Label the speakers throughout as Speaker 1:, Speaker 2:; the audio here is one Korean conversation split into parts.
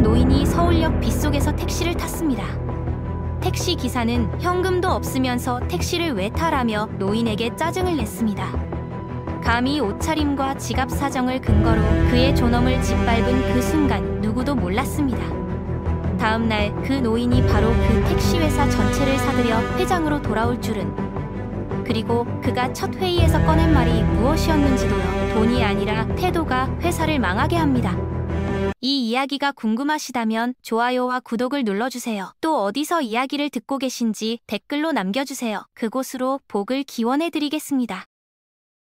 Speaker 1: 노인이 서울역 빗속에서 택시를 탔습니다. 택시 기사는 현금도 없으면서 택시를 왜 타라며 노인에게 짜증을 냈습니다. 감히 옷차림과 지갑 사정을 근거로 그의 존엄을 짓밟은 그 순간 누구도 몰랐습니다. 다음 날 그 노인이 바로 그 택시 회사 전체를 사들여 회장으로 돌아올 줄은, 그리고 그가 첫 회의에서 꺼낸 말이 무엇이었는지도요. 돈이 아니라 태도가 회사를 망하게 합니다. 이 이야기가 궁금하시다면 좋아요와 구독을 눌러주세요. 또 어디서 이야기를 듣고 계신지 댓글로 남겨주세요. 그곳으로 복을 기원해드리겠습니다.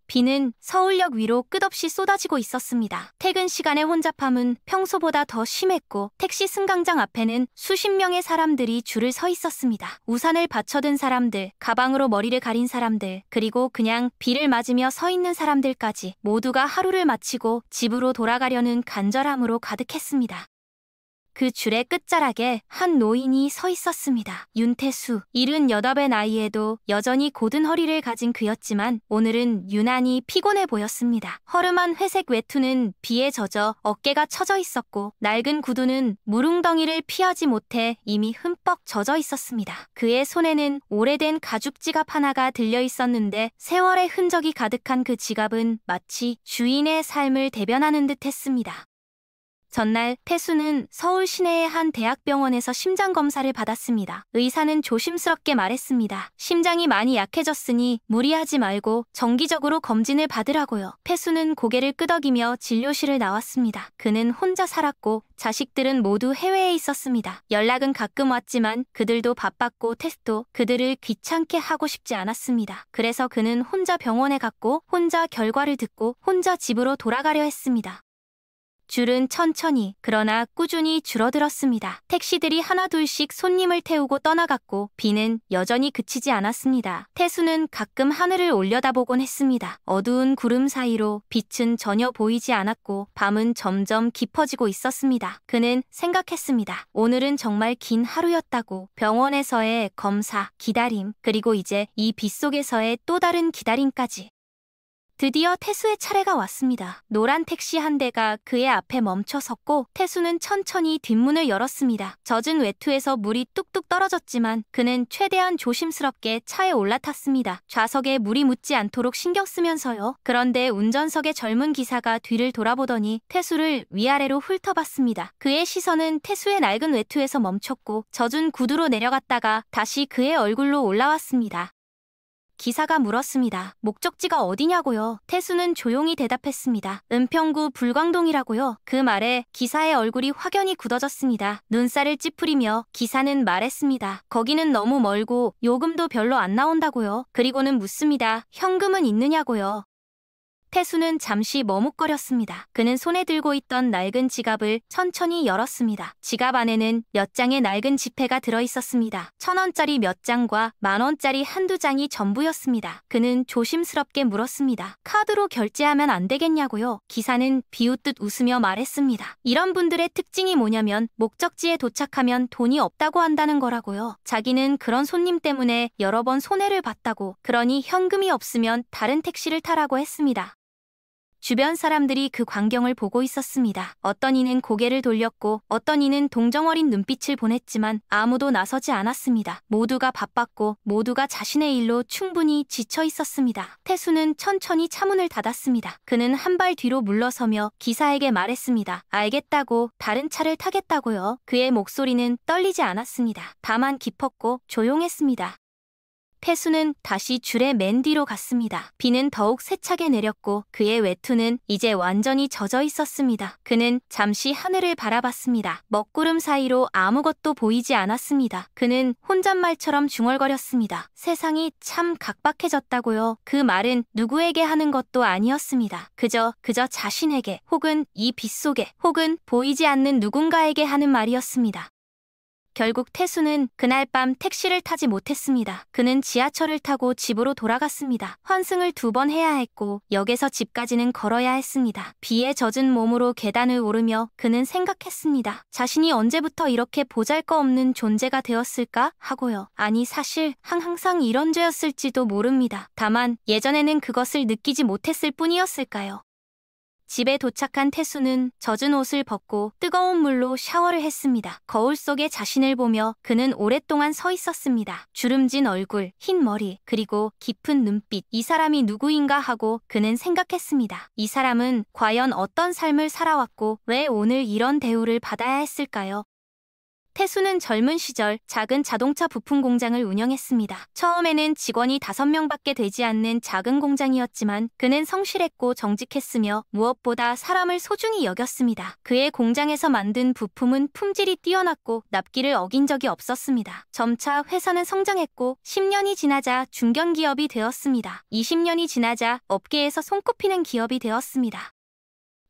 Speaker 1: 비는 서울역 위로 끝없이 쏟아지고 있었습니다. 퇴근 시간의 혼잡함은 평소보다 더 심했고 택시 승강장 앞에는 수십 명의 사람들이 줄을 서 있었습니다. 우산을 받쳐든 사람들, 가방으로 머리를 가린 사람들, 그리고 그냥 비를 맞으며 서 있는 사람들까지 모두가 하루를 마치고 집으로 돌아가려는 간절함으로 가득했습니다. 그 줄의 끝자락에 한 노인이 서 있었습니다. 윤태수. 78의 나이에도 여전히 고든 허리를 가진 그였지만 오늘은 유난히 피곤해 보였습니다. 허름한 회색 외투는 비에 젖어 어깨가 처져 있었고 낡은 구두는 물웅덩이를 피하지 못해 이미 흠뻑 젖어 있었습니다. 그의 손에는 오래된 가죽 지갑 하나가 들려 있었는데 세월의 흔적이 가득한 그 지갑은 마치 주인의 삶을 대변하는 듯 했습니다. 전날 태수는 서울 시내의 한 대학병원에서 심장검사를 받았습니다. 의사는 조심스럽게 말했습니다. 심장이 많이 약해졌으니 무리하지 말고 정기적으로 검진을 받으라고요. 태수는 고개를 끄덕이며 진료실을 나왔습니다. 그는 혼자 살았고 자식들은 모두 해외에 있었습니다. 연락은 가끔 왔지만 그들도 바빴고 태수도 그들을 귀찮게 하고 싶지 않았습니다. 그래서 그는 혼자 병원에 갔고 혼자 결과를 듣고 혼자 집으로 돌아가려 했습니다. 줄은 천천히 그러나 꾸준히 줄어들었습니다. 택시들이 하나둘씩 손님을 태우고 떠나갔고 비는 여전히 그치지 않았습니다. 태수는 가끔 하늘을 올려다보곤 했습니다. 어두운 구름 사이로 빛은 전혀 보이지 않았고 밤은 점점 깊어지고 있었습니다. 그는 생각했습니다. 오늘은 정말 긴 하루였다고. 병원에서의 검사, 기다림, 그리고 이제 이 빗속에서의 또 다른 기다림까지. 드디어 태수의 차례가 왔습니다. 노란 택시 한 대가 그의 앞에 멈춰 섰고 태수는 천천히 뒷문을 열었습니다. 젖은 외투에서 물이 뚝뚝 떨어졌지만 그는 최대한 조심스럽게 차에 올라탔습니다. 좌석에 물이 묻지 않도록 신경 쓰면서요. 그런데 운전석의 젊은 기사가 뒤를 돌아보더니 태수를 위아래로 훑어봤습니다. 그의 시선은 태수의 낡은 외투에서 멈췄고 젖은 구두로 내려갔다가 다시 그의 얼굴로 올라왔습니다. 기사가 물었습니다. 목적지가 어디냐고요? 태수는 조용히 대답했습니다. 은평구 불광동이라고요. 그 말에 기사의 얼굴이 확연히 굳어졌습니다. 눈살을 찌푸리며 기사는 말했습니다. 거기는 너무 멀고 요금도 별로 안 나온다고요. 그리고는 묻습니다. 현금은 있느냐고요. 태수는 잠시 머뭇거렸습니다. 그는 손에 들고 있던 낡은 지갑을 천천히 열었습니다. 지갑 안에는 몇 장의 낡은 지폐가 들어있었습니다. 1,000원짜리 몇 장과 10,000원짜리 한두 장이 전부였습니다. 그는 조심스럽게 물었습니다. 카드로 결제하면 안 되겠냐고요? 기사는 비웃듯 웃으며 말했습니다. 이런 분들의 특징이 뭐냐면 목적지에 도착하면 돈이 없다고 한다는 거라고요. 자기는 그런 손님 때문에 여러 번 손해를 봤다고. 그러니 현금이 없으면 다른 택시를 타라고 했습니다. 주변 사람들이 그 광경을 보고 있었습니다. 어떤 이는 고개를 돌렸고 어떤 이는 동정어린 눈빛을 보냈지만 아무도 나서지 않았습니다. 모두가 바빴고 모두가 자신의 일로 충분히 지쳐 있었습니다. 태수는 천천히 차문을 닫았습니다. 그는 한 발 뒤로 물러서며 기사에게 말했습니다. 알겠다고, 다른 차를 타겠다고요. 그의 목소리는 떨리지 않았습니다. 다만 깊었고 조용했습니다. 태수는 다시 줄의 맨 뒤로 갔습니다. 비는 더욱 세차게 내렸고 그의 외투는 이제 완전히 젖어 있었습니다. 그는 잠시 하늘을 바라봤습니다. 먹구름 사이로 아무것도 보이지 않았습니다. 그는 혼잣말처럼 중얼거렸습니다. 세상이 참 각박해졌다고요. 그 말은 누구에게 하는 것도 아니었습니다. 그저 자신에게 혹은 이 빗속에 혹은 보이지 않는 누군가에게 하는 말이었습니다. 결국 태수는 그날 밤 택시를 타지 못했습니다. 그는 지하철을 타고 집으로 돌아갔습니다. 환승을 2번 해야 했고 역에서 집까지는 걸어야 했습니다. 비에 젖은 몸으로 계단을 오르며 그는 생각했습니다. 자신이 언제부터 이렇게 보잘것없는 존재가 되었을까 하고요. 아니 사실 항상 이런 죄였을지도 모릅니다. 다만 예전에는 그것을 느끼지 못했을 뿐이었을까요? 집에 도착한 태수는 젖은 옷을 벗고 뜨거운 물로 샤워를 했습니다. 거울 속에 자신을 보며 그는 오랫동안 서 있었습니다. 주름진 얼굴, 흰 머리, 그리고 깊은 눈빛. 이 사람이 누구인가 하고 그는 생각했습니다. 이 사람은 과연 어떤 삶을 살아왔고 왜 오늘 이런 대우를 받아야 했을까요? 태수는 젊은 시절 작은 자동차 부품 공장을 운영했습니다. 처음에는 직원이 5명밖에 되지 않는 작은 공장이었지만 그는 성실했고 정직했으며 무엇보다 사람을 소중히 여겼습니다. 그의 공장에서 만든 부품은 품질이 뛰어났고 납기를 어긴 적이 없었습니다. 점차 회사는 성장했고 10년이 지나자 중견기업이 되었습니다. 20년이 지나자 업계에서 손꼽히는 기업이 되었습니다.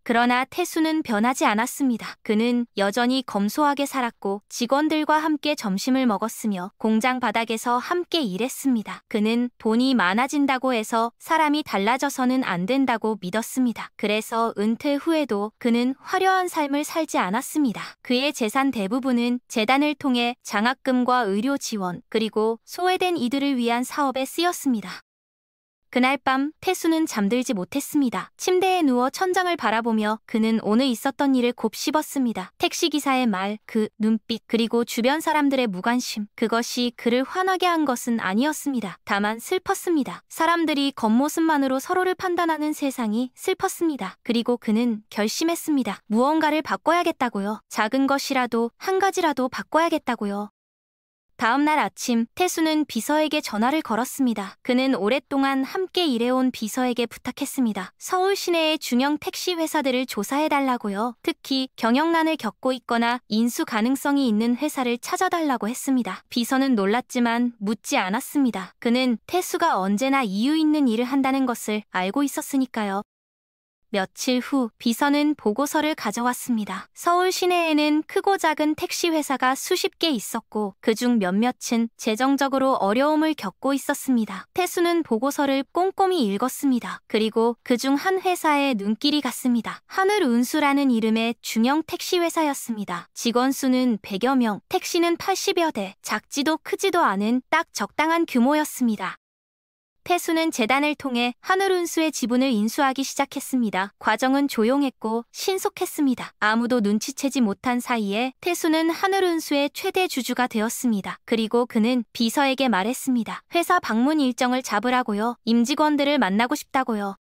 Speaker 1: 그러나 태수는 변하지 않았습니다. 그는 여전히 검소하게 살았고 직원들과 함께 점심을 먹었으며 공장 바닥에서 함께 일했습니다. 그는 돈이 많아진다고 해서 사람이 달라져서는 안 된다고 믿었습니다. 그래서 은퇴 후에도 그는 화려한 삶을 살지 않았습니다. 그의 재산 대부분은 재단을 통해 장학금과 의료 지원, 그리고 소외된 이들을 위한 사업에 쓰였습니다. 그날 밤 태수는 잠들지 못했습니다. 침대에 누워 천장을 바라보며 그는 오늘 있었던 일을 곱씹었습니다. 택시기사의 말, 그 눈빛, 그리고 주변 사람들의 무관심. 그것이 그를 화나게 한 것은 아니었습니다. 다만 슬펐습니다. 사람들이 겉모습만으로 서로를 판단하는 세상이 슬펐습니다. 그리고 그는 결심했습니다. 무언가를 바꿔야겠다고요. 작은 것이라도 한 가지라도 바꿔야겠다고요. 다음 날 아침, 태수는 비서에게 전화를 걸었습니다. 그는 오랫동안 함께 일해온 비서에게 부탁했습니다. 서울 시내의 중형 택시 회사들을 조사해달라고요. 특히 경영난을 겪고 있거나 인수 가능성이 있는 회사를 찾아달라고 했습니다. 비서는 놀랐지만 묻지 않았습니다. 그는 태수가 언제나 이유 있는 일을 한다는 것을 알고 있었으니까요. 며칠 후 비서는 보고서를 가져왔습니다. 서울 시내에는 크고 작은 택시 회사가 수십 개 있었고 그중 몇몇은 재정적으로 어려움을 겪고 있었습니다. 태수는 보고서를 꼼꼼히 읽었습니다. 그리고 그중 한 회사에 눈길이 갔습니다. 하늘운수라는 이름의 중형 택시 회사였습니다. 직원 수는 100여 명, 택시는 80여 대, 작지도 크지도 않은 딱 적당한 규모였습니다. 태수는 재단을 통해 하늘운수의 지분을 인수하기 시작했습니다. 과정은 조용했고 신속했습니다. 아무도 눈치채지 못한 사이에 태수는 하늘운수의 최대 주주가 되었습니다. 그리고 그는 비서에게 말했습니다. 회사 방문 일정을 잡으라고요. 임직원들을 만나고 싶다고요.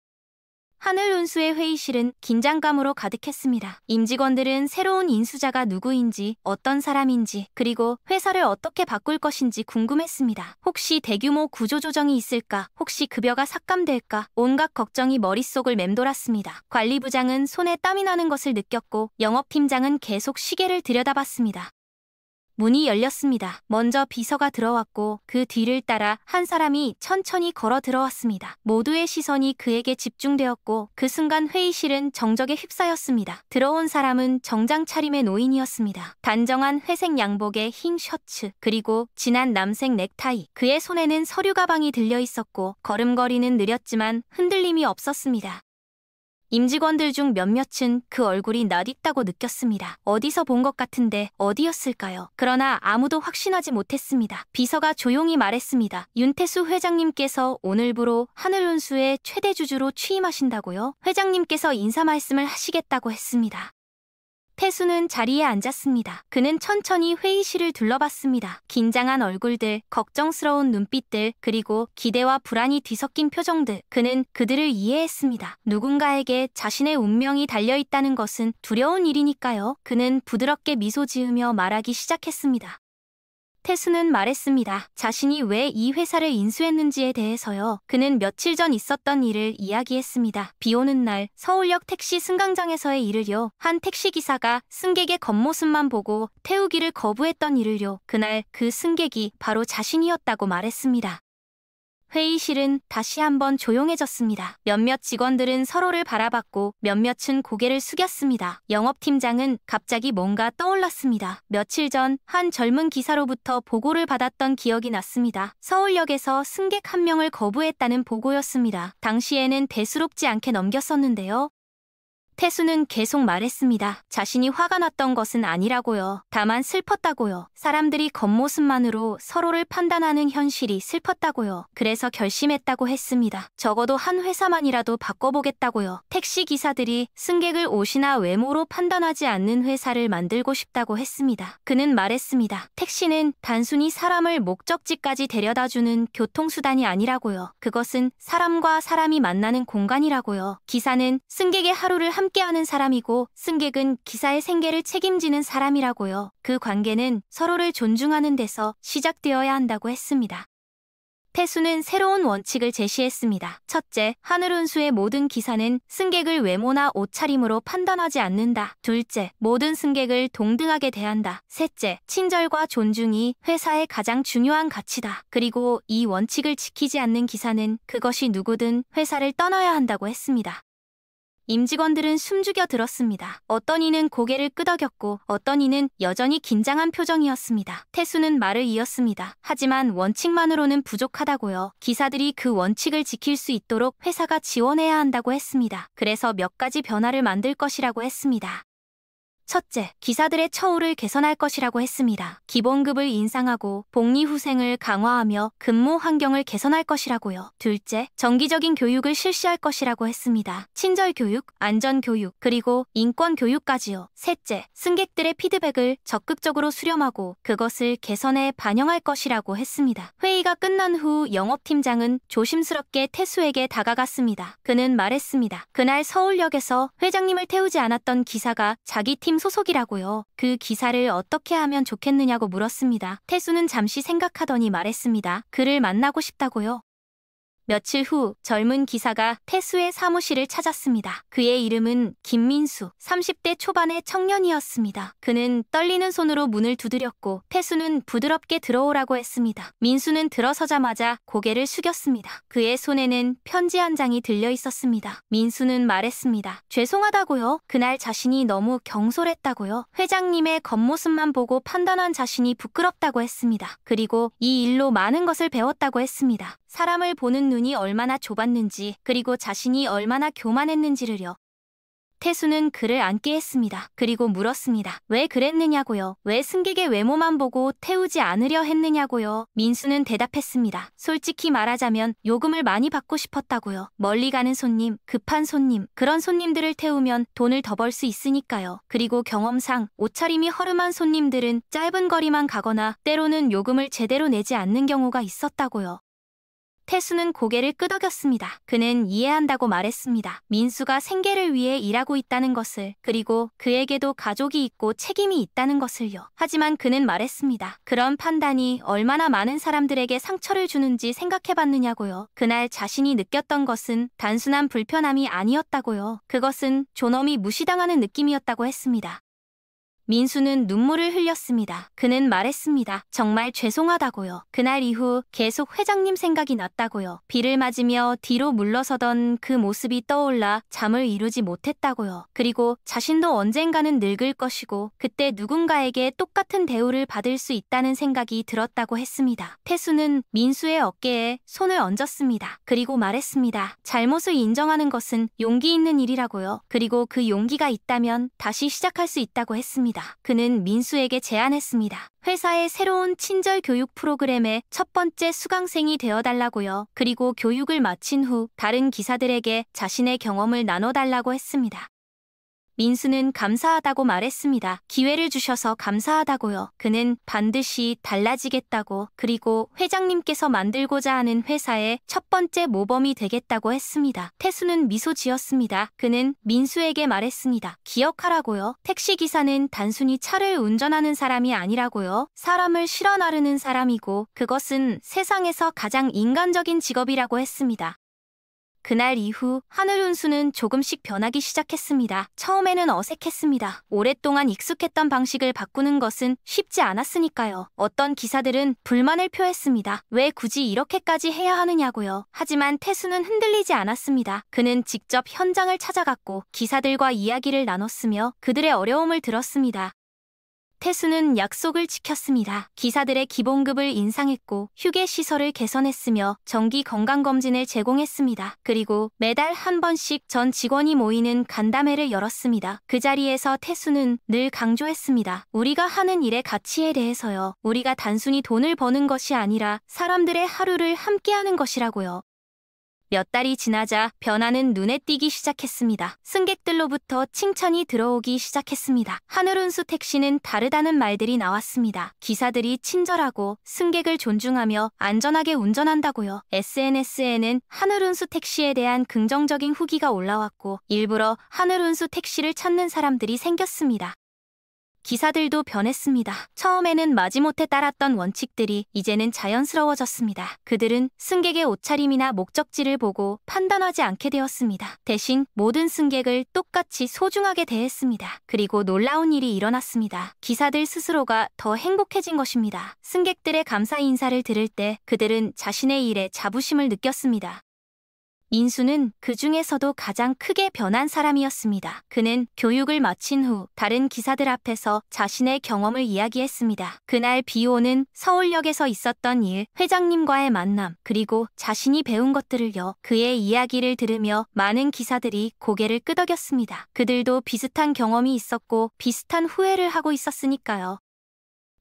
Speaker 1: 하늘운수의 회의실은 긴장감으로 가득했습니다. 임직원들은 새로운 인수자가 누구인지, 어떤 사람인지, 그리고 회사를 어떻게 바꿀 것인지 궁금했습니다. 혹시 대규모 구조조정이 있을까? 혹시 급여가 삭감될까? 온갖 걱정이 머릿속을 맴돌았습니다. 관리부장은 손에 땀이 나는 것을 느꼈고 영업팀장은 계속 시계를 들여다봤습니다. 문이 열렸습니다. 먼저 비서가 들어왔고 그 뒤를 따라 한 사람이 천천히 걸어 들어왔습니다. 모두의 시선이 그에게 집중되었고 그 순간 회의실은 정적에 휩싸였습니다. 들어온 사람은 정장 차림의 노인이었습니다. 단정한 회색 양복에 흰 셔츠, 그리고 진한 남색 넥타이. 그의 손에는 서류 가방이 들려 있었고 걸음걸이는 느렸지만 흔들림이 없었습니다. 임직원들 중 몇몇은 그 얼굴이 낯익다고 느꼈습니다. 어디서 본 것 같은데 어디였을까요? 그러나 아무도 확신하지 못했습니다. 비서가 조용히 말했습니다. 윤태수 회장님께서 오늘부로 하늘운수의 최대 주주로 취임하신다고요? 회장님께서 인사 말씀을 하시겠다고 했습니다. 태수는 자리에 앉았습니다. 그는 천천히 회의실을 둘러봤습니다. 긴장한 얼굴들, 걱정스러운 눈빛들, 그리고 기대와 불안이 뒤섞인 표정들. 그는 그들을 이해했습니다. 누군가에게 자신의 운명이 달려있다는 것은 두려운 일이니까요. 그는 부드럽게 미소 지으며 말하기 시작했습니다. 태수는 말했습니다. 자신이 왜 이 회사를 인수했는지에 대해서요. 그는 며칠 전 있었던 일을 이야기했습니다. 비 오는 날 서울역 택시 승강장에서의 일을요. 한 택시기사가 승객의 겉모습만 보고 태우기를 거부했던 일을요. 그날 그 승객이 바로 자신이었다고 말했습니다. 회의실은 다시 한번 조용해졌습니다. 몇몇 직원들은 서로를 바라봤고 몇몇은 고개를 숙였습니다. 영업팀장은 갑자기 뭔가 떠올랐습니다. 며칠 전 한 젊은 기사로부터 보고를 받았던 기억이 났습니다. 서울역에서 승객 1명을 거부했다는 보고였습니다. 당시에는 대수롭지 않게 넘겼었는데요. 태수는 계속 말했습니다. 자신이 화가 났던 것은 아니라고요. 다만 슬펐다고요. 사람들이 겉모습만으로 서로를 판단하는 현실이 슬펐다고요. 그래서 결심했다고 했습니다. 적어도 한 회사만이라도 바꿔보겠다고요. 택시 기사들이 승객을 옷이나 외모로 판단하지 않는 회사를 만들고 싶다고 했습니다. 그는 말했습니다. 택시는 단순히 사람을 목적지까지 데려다주는 교통수단이 아니라고요. 그것은 사람과 사람이 만나는 공간이라고요. 기사는 승객의 하루를 함께하는 사람이고 승객은 기사의 생계를 책임지는 사람이라고요. 그 관계는 서로를 존중하는 데서 시작되어야 한다고 했습니다. 태수는 새로운 원칙을 제시했습니다. 첫째, 하늘운수의 모든 기사는 승객을 외모나 옷차림으로 판단하지 않는다. 둘째, 모든 승객을 동등하게 대한다. 셋째, 친절과 존중이 회사의 가장 중요한 가치다. 그리고 이 원칙을 지키지 않는 기사는 그것이 누구든 회사를 떠나야 한다고 했습니다. 임직원들은 숨죽여 들었습니다. 어떤 이는 고개를 끄덕였고 어떤 이는 여전히 긴장한 표정이었습니다. 태수는 말을 이었습니다. 하지만 원칙만으로는 부족하다고요. 기사들이 그 원칙을 지킬 수 있도록 회사가 지원해야 한다고 했습니다. 그래서 몇 가지 변화를 만들 것이라고 했습니다. 첫째, 기사들의 처우를 개선할 것이라고 했습니다. 기본급을 인상하고 복리후생을 강화하며 근무 환경을 개선할 것이라고요. 둘째, 정기적인 교육을 실시할 것이라고 했습니다. 친절교육, 안전교육, 그리고 인권교육까지요. 셋째, 승객들의 피드백을 적극적으로 수렴하고 그것을 개선에 반영할 것이라고 했습니다. 회의가 끝난 후 영업팀장은 조심스럽게 태수에게 다가갔습니다. 그는 말했습니다. 그날 서울역에서 회장님을 태우지 않았던 기사가 자기 팀 소속이라고요. 그 기사를 어떻게 하면 좋겠느냐고 물었습니다. 태수는 잠시 생각하더니 말했습니다. 그를 만나고 싶다고요. 며칠 후 젊은 기사가 태수의 사무실을 찾았습니다. 그의 이름은 김민수, 30대 초반의 청년이었습니다. 그는 떨리는 손으로 문을 두드렸고 태수는 부드럽게 들어오라고 했습니다. 민수는 들어서자마자 고개를 숙였습니다. 그의 손에는 편지 한 장이 들려 있었습니다. 민수는 말했습니다. 죄송하다고요. 그날 자신이 너무 경솔했다고요. 회장님의 겉모습만 보고 판단한 자신이 부끄럽다고 했습니다. 그리고 이 일로 많은 것을 배웠다고 했습니다. 사람을 보는 눈이 얼마나 좁았는지 그리고 자신이 얼마나 교만했는지를요. 태수는 그를 안게 했습니다. 그리고 물었습니다. 왜 그랬느냐고요? 왜 승객의 외모만 보고 태우지 않으려 했느냐고요? 민수는 대답했습니다. 솔직히 말하자면 요금을 많이 받고 싶었다고요. 멀리 가는 손님, 급한 손님, 그런 손님들을 태우면 돈을 더 벌 수 있으니까요. 그리고 경험상 옷차림이 허름한 손님들은 짧은 거리만 가거나 때로는 요금을 제대로 내지 않는 경우가 있었다고요. 태수는 고개를 끄덕였습니다. 그는 이해한다고 말했습니다. 민수가 생계를 위해 일하고 있다는 것을, 그리고 그에게도 가족이 있고 책임이 있다는 것을요. 하지만 그는 말했습니다. 그런 판단이 얼마나 많은 사람들에게 상처를 주는지 생각해봤느냐고요. 그날 자신이 느꼈던 것은 단순한 불편함이 아니었다고요. 그것은 존엄이 무시당하는 느낌이었다고 했습니다. 민수는 눈물을 흘렸습니다. 그는 말했습니다. 정말 죄송하다고요. 그날 이후 계속 회장님 생각이 났다고요. 비를 맞으며 뒤로 물러서던 그 모습이 떠올라 잠을 이루지 못했다고요. 그리고 자신도 언젠가는 늙을 것이고 그때 누군가에게 똑같은 대우를 받을 수 있다는 생각이 들었다고 했습니다. 태수는 민수의 어깨에 손을 얹었습니다. 그리고 말했습니다. 잘못을 인정하는 것은 용기 있는 일이라고요. 그리고 그 용기가 있다면 다시 시작할 수 있다고 했습니다. 그는 민수에게 제안했습니다. 회사의 새로운 친절 교육 프로그램의 첫 번째 수강생이 되어달라고요. 그리고 교육을 마친 후 다른 기사들에게 자신의 경험을 나눠달라고 했습니다. 민수는 감사하다고 말했습니다. 기회를 주셔서 감사하다고요. 그는 반드시 달라지겠다고, 그리고 회장님께서 만들고자 하는 회사의 첫 번째 모범이 되겠다고 했습니다. 태수는 미소 지었습니다. 그는 민수에게 말했습니다. 기억하라고요. 택시기사는 단순히 차를 운전하는 사람이 아니라고요. 사람을 실어 나르는 사람이고 그것은 세상에서 가장 인간적인 직업이라고 했습니다. 그날 이후 하늘운수는 조금씩 변하기 시작했습니다. 처음에는 어색했습니다. 오랫동안 익숙했던 방식을 바꾸는 것은 쉽지 않았으니까요. 어떤 기사들은 불만을 표했습니다. 왜 굳이 이렇게까지 해야 하느냐고요. 하지만 태수는 흔들리지 않았습니다. 그는 직접 현장을 찾아갔고 기사들과 이야기를 나눴으며 그들의 어려움을 들었습니다. 태수는 약속을 지켰습니다. 기사들의 기본급을 인상했고 휴게시설을 개선했으며 정기 건강검진을 제공했습니다. 그리고 매달 한 번씩 전 직원이 모이는 간담회를 열었습니다. 그 자리에서 태수는 늘 강조했습니다. 우리가 하는 일의 가치에 대해서요. 우리가 단순히 돈을 버는 것이 아니라 사람들의 하루를 함께하는 것이라고요. 몇 달이 지나자 변화는 눈에 띄기 시작했습니다. 승객들로부터 칭찬이 들어오기 시작했습니다. 하늘운수 택시는 다르다는 말들이 나왔습니다. 기사들이 친절하고 승객을 존중하며 안전하게 운전한다고요. SNS에는 하늘운수 택시에 대한 긍정적인 후기가 올라왔고 일부러 하늘운수 택시를 찾는 사람들이 생겼습니다. 기사들도 변했습니다. 처음에는 마지못해 따랐던 원칙들이 이제는 자연스러워졌습니다. 그들은 승객의 옷차림이나 목적지를 보고 판단하지 않게 되었습니다. 대신 모든 승객을 똑같이 소중하게 대했습니다. 그리고 놀라운 일이 일어났습니다. 기사들 스스로가 더 행복해진 것입니다. 승객들의 감사 인사를 들을 때 그들은 자신의 일에 자부심을 느꼈습니다. 인수는 그 중에서도 가장 크게 변한 사람이었습니다. 그는 교육을 마친 후 다른 기사들 앞에서 자신의 경험을 이야기했습니다. 그날 비 오는 서울역에서 있었던 일, 회장님과의 만남, 그리고 자신이 배운 것들을요. 그의 이야기를 들으며 많은 기사들이 고개를 끄덕였습니다. 그들도 비슷한 경험이 있었고 비슷한 후회를 하고 있었으니까요.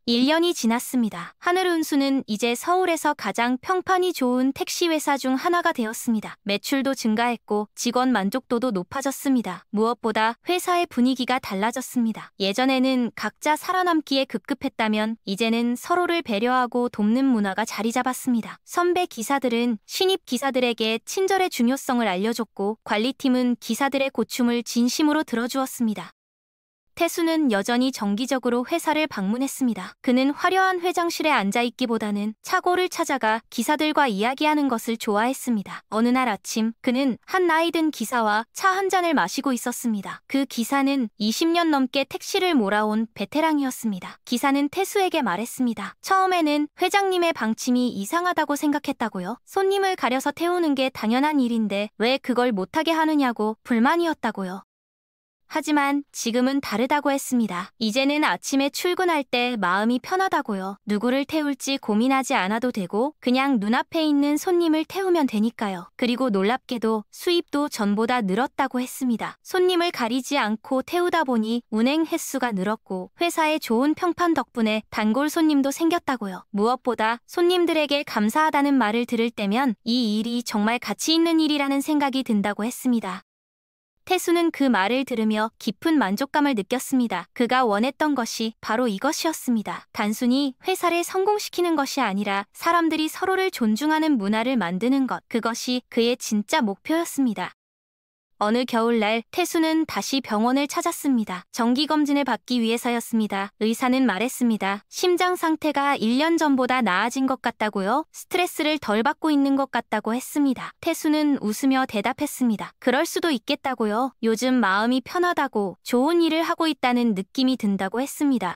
Speaker 1: 1년이 지났습니다. 하늘운수는 이제 서울에서 가장 평판이 좋은 택시 회사 중 하나가 되었습니다. 매출도 증가했고 직원 만족도도 높아졌습니다. 무엇보다 회사의 분위기가 달라졌습니다. 예전에는 각자 살아남기에 급급했다면 이제는 서로를 배려하고 돕는 문화가 자리 잡았습니다. 선배 기사들은 신입 기사들에게 친절의 중요성을 알려줬고 관리팀은 기사들의 고충을 진심으로 들어주었습니다. 태수는 여전히 정기적으로 회사를 방문했습니다. 그는 화려한 회장실에 앉아있기보다는 차고를 찾아가 기사들과 이야기하는 것을 좋아했습니다. 어느 날 아침 그는 한 나이 든 기사와 차 한 잔을 마시고 있었습니다. 그 기사는 20년 넘게 택시를 몰아온 베테랑이었습니다. 기사는 태수에게 말했습니다. 처음에는 회장님의 방침이 이상하다고 생각했다고요. 손님을 가려서 태우는 게 당연한 일인데 왜 그걸 못하게 하느냐고 불만이었다고요. 하지만 지금은 다르다고 했습니다. 이제는 아침에 출근할 때 마음이 편하다고요. 누구를 태울지 고민하지 않아도 되고 그냥 눈앞에 있는 손님을 태우면 되니까요. 그리고 놀랍게도 수입도 전보다 늘었다고 했습니다. 손님을 가리지 않고 태우다 보니 운행 횟수가 늘었고 회사의 좋은 평판 덕분에 단골 손님도 생겼다고요. 무엇보다 손님들에게 감사하다는 말을 들을 때면 이 일이 정말 가치 있는 일이라는 생각이 든다고 했습니다. 태수는 그 말을 들으며 깊은 만족감을 느꼈습니다. 그가 원했던 것이 바로 이것이었습니다. 단순히 회사를 성공시키는 것이 아니라 사람들이 서로를 존중하는 문화를 만드는 것, 그것이 그의 진짜 목표였습니다. 어느 겨울날 태수는 다시 병원을 찾았습니다. 정기검진을 받기 위해서였습니다. 의사는 말했습니다. 심장 상태가 1년 전보다 나아진 것 같다고요? 스트레스를 덜 받고 있는 것 같다고 했습니다. 태수는 웃으며 대답했습니다. 그럴 수도 있겠다고요. 요즘 마음이 편하다고 좋은 일을 하고 있다는 느낌이 든다고 했습니다.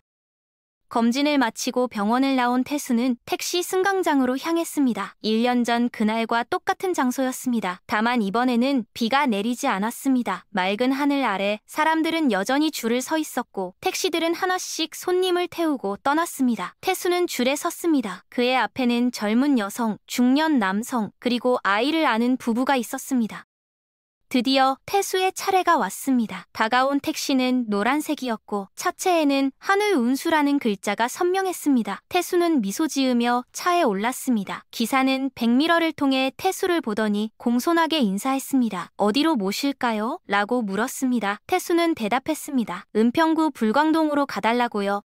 Speaker 1: 검진을 마치고 병원을 나온 태수는 택시 승강장으로 향했습니다. 1년 전 그날과 똑같은 장소였습니다. 다만 이번에는 비가 내리지 않았습니다. 맑은 하늘 아래 사람들은 여전히 줄을 서 있었고 택시들은 하나씩 손님을 태우고 떠났습니다. 태수는 줄에 섰습니다. 그의 앞에는 젊은 여성, 중년 남성, 그리고 아이를 아는 부부가 있었습니다. 드디어 태수의 차례가 왔습니다. 다가온 택시는 노란색이었고 차체에는 하늘운수라는 글자가 선명했습니다. 태수는 미소 지으며 차에 올랐습니다. 기사는 백미러를 통해 태수를 보더니 공손하게 인사했습니다. 어디로 모실까요? 라고 물었습니다. 태수는 대답했습니다. 은평구 불광동으로 가달라고요.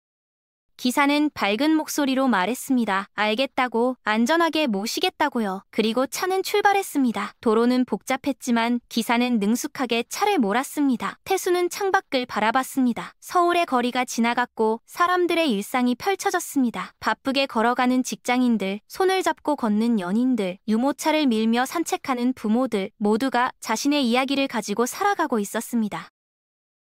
Speaker 1: 기사는 밝은 목소리로 말했습니다. 알겠다고, 안전하게 모시겠다고요. 그리고 차는 출발했습니다. 도로는 복잡했지만 기사는 능숙하게 차를 몰았습니다. 태수는 창밖을 바라봤습니다. 서울의 거리가 지나갔고 사람들의 일상이 펼쳐졌습니다. 바쁘게 걸어가는 직장인들, 손을 잡고 걷는 연인들, 유모차를 밀며 산책하는 부모들, 모두가 자신의 이야기를 가지고 살아가고 있었습니다.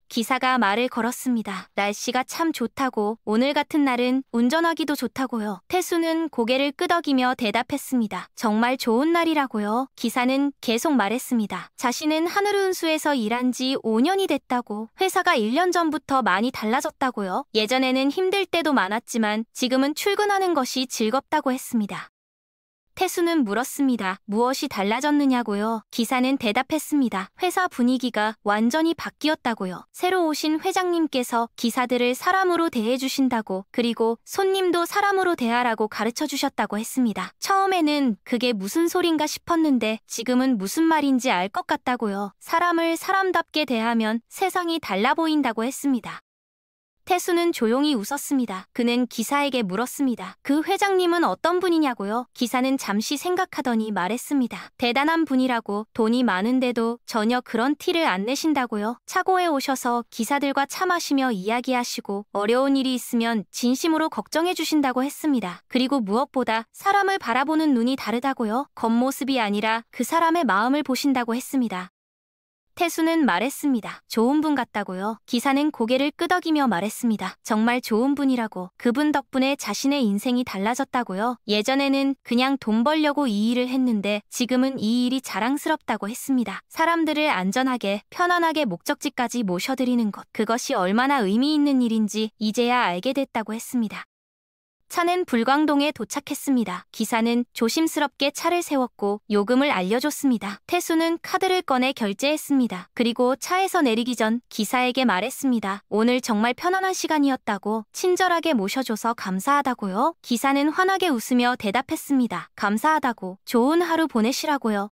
Speaker 1: 기사가 말을 걸었습니다. 날씨가 참 좋다고, 오늘 같은 날은 운전하기도 좋다고요. 태수는 고개를 끄덕이며 대답했습니다. 정말 좋은 날이라고요. 기사는 계속 말했습니다. 자신은 하늘운수에서 일한 지 5년이 됐다고, 회사가 1년 전부터 많이 달라졌다고요. 예전에는 힘들 때도 많았지만 지금은 출근하는 것이 즐겁다고 했습니다. 태수는 물었습니다. 무엇이 달라졌느냐고요? 기사는 대답했습니다. 회사 분위기가 완전히 바뀌었다고요. 새로 오신 회장님께서 기사들을 사람으로 대해주신다고, 그리고 손님도 사람으로 대하라고 가르쳐 주셨다고 했습니다. 처음에는 그게 무슨 소린가 싶었는데 지금은 무슨 말인지 알 것 같다고요. 사람을 사람답게 대하면 세상이 달라 보인다고 했습니다. 태수는 조용히 웃었습니다. 그는 기사에게 물었습니다. 그 회장님은 어떤 분이냐고요? 기사는 잠시 생각하더니 말했습니다. 대단한 분이라고, 돈이 많은데도 전혀 그런 티를 안 내신다고요. 차고에 오셔서 기사들과 차 마시며 이야기하시고 어려운 일이 있으면 진심으로 걱정해 주신다고 했습니다. 그리고 무엇보다 사람을 바라보는 눈이 다르다고요. 겉모습이 아니라 그 사람의 마음을 보신다고 했습니다. 태수는 말했습니다. 좋은 분 같다고요. 기사는 고개를 끄덕이며 말했습니다. 정말 좋은 분이라고, 그분 덕분에 자신의 인생이 달라졌다고요. 예전에는 그냥 돈 벌려고 이 일을 했는데 지금은 이 일이 자랑스럽다고 했습니다. 사람들을 안전하게, 편안하게 목적지까지 모셔드리는 것, 그것이 얼마나 의미 있는 일인지 이제야 알게 됐다고 했습니다. 차는 불광동에 도착했습니다. 기사는 조심스럽게 차를 세웠고 요금을 알려줬습니다. 태수는 카드를 꺼내 결제했습니다. 그리고 차에서 내리기 전 기사에게 말했습니다. 오늘 정말 편안한 시간이었다고, 친절하게 모셔줘서 감사하다고요. 기사는 환하게 웃으며 대답했습니다. 감사하다고, 좋은 하루 보내시라고요.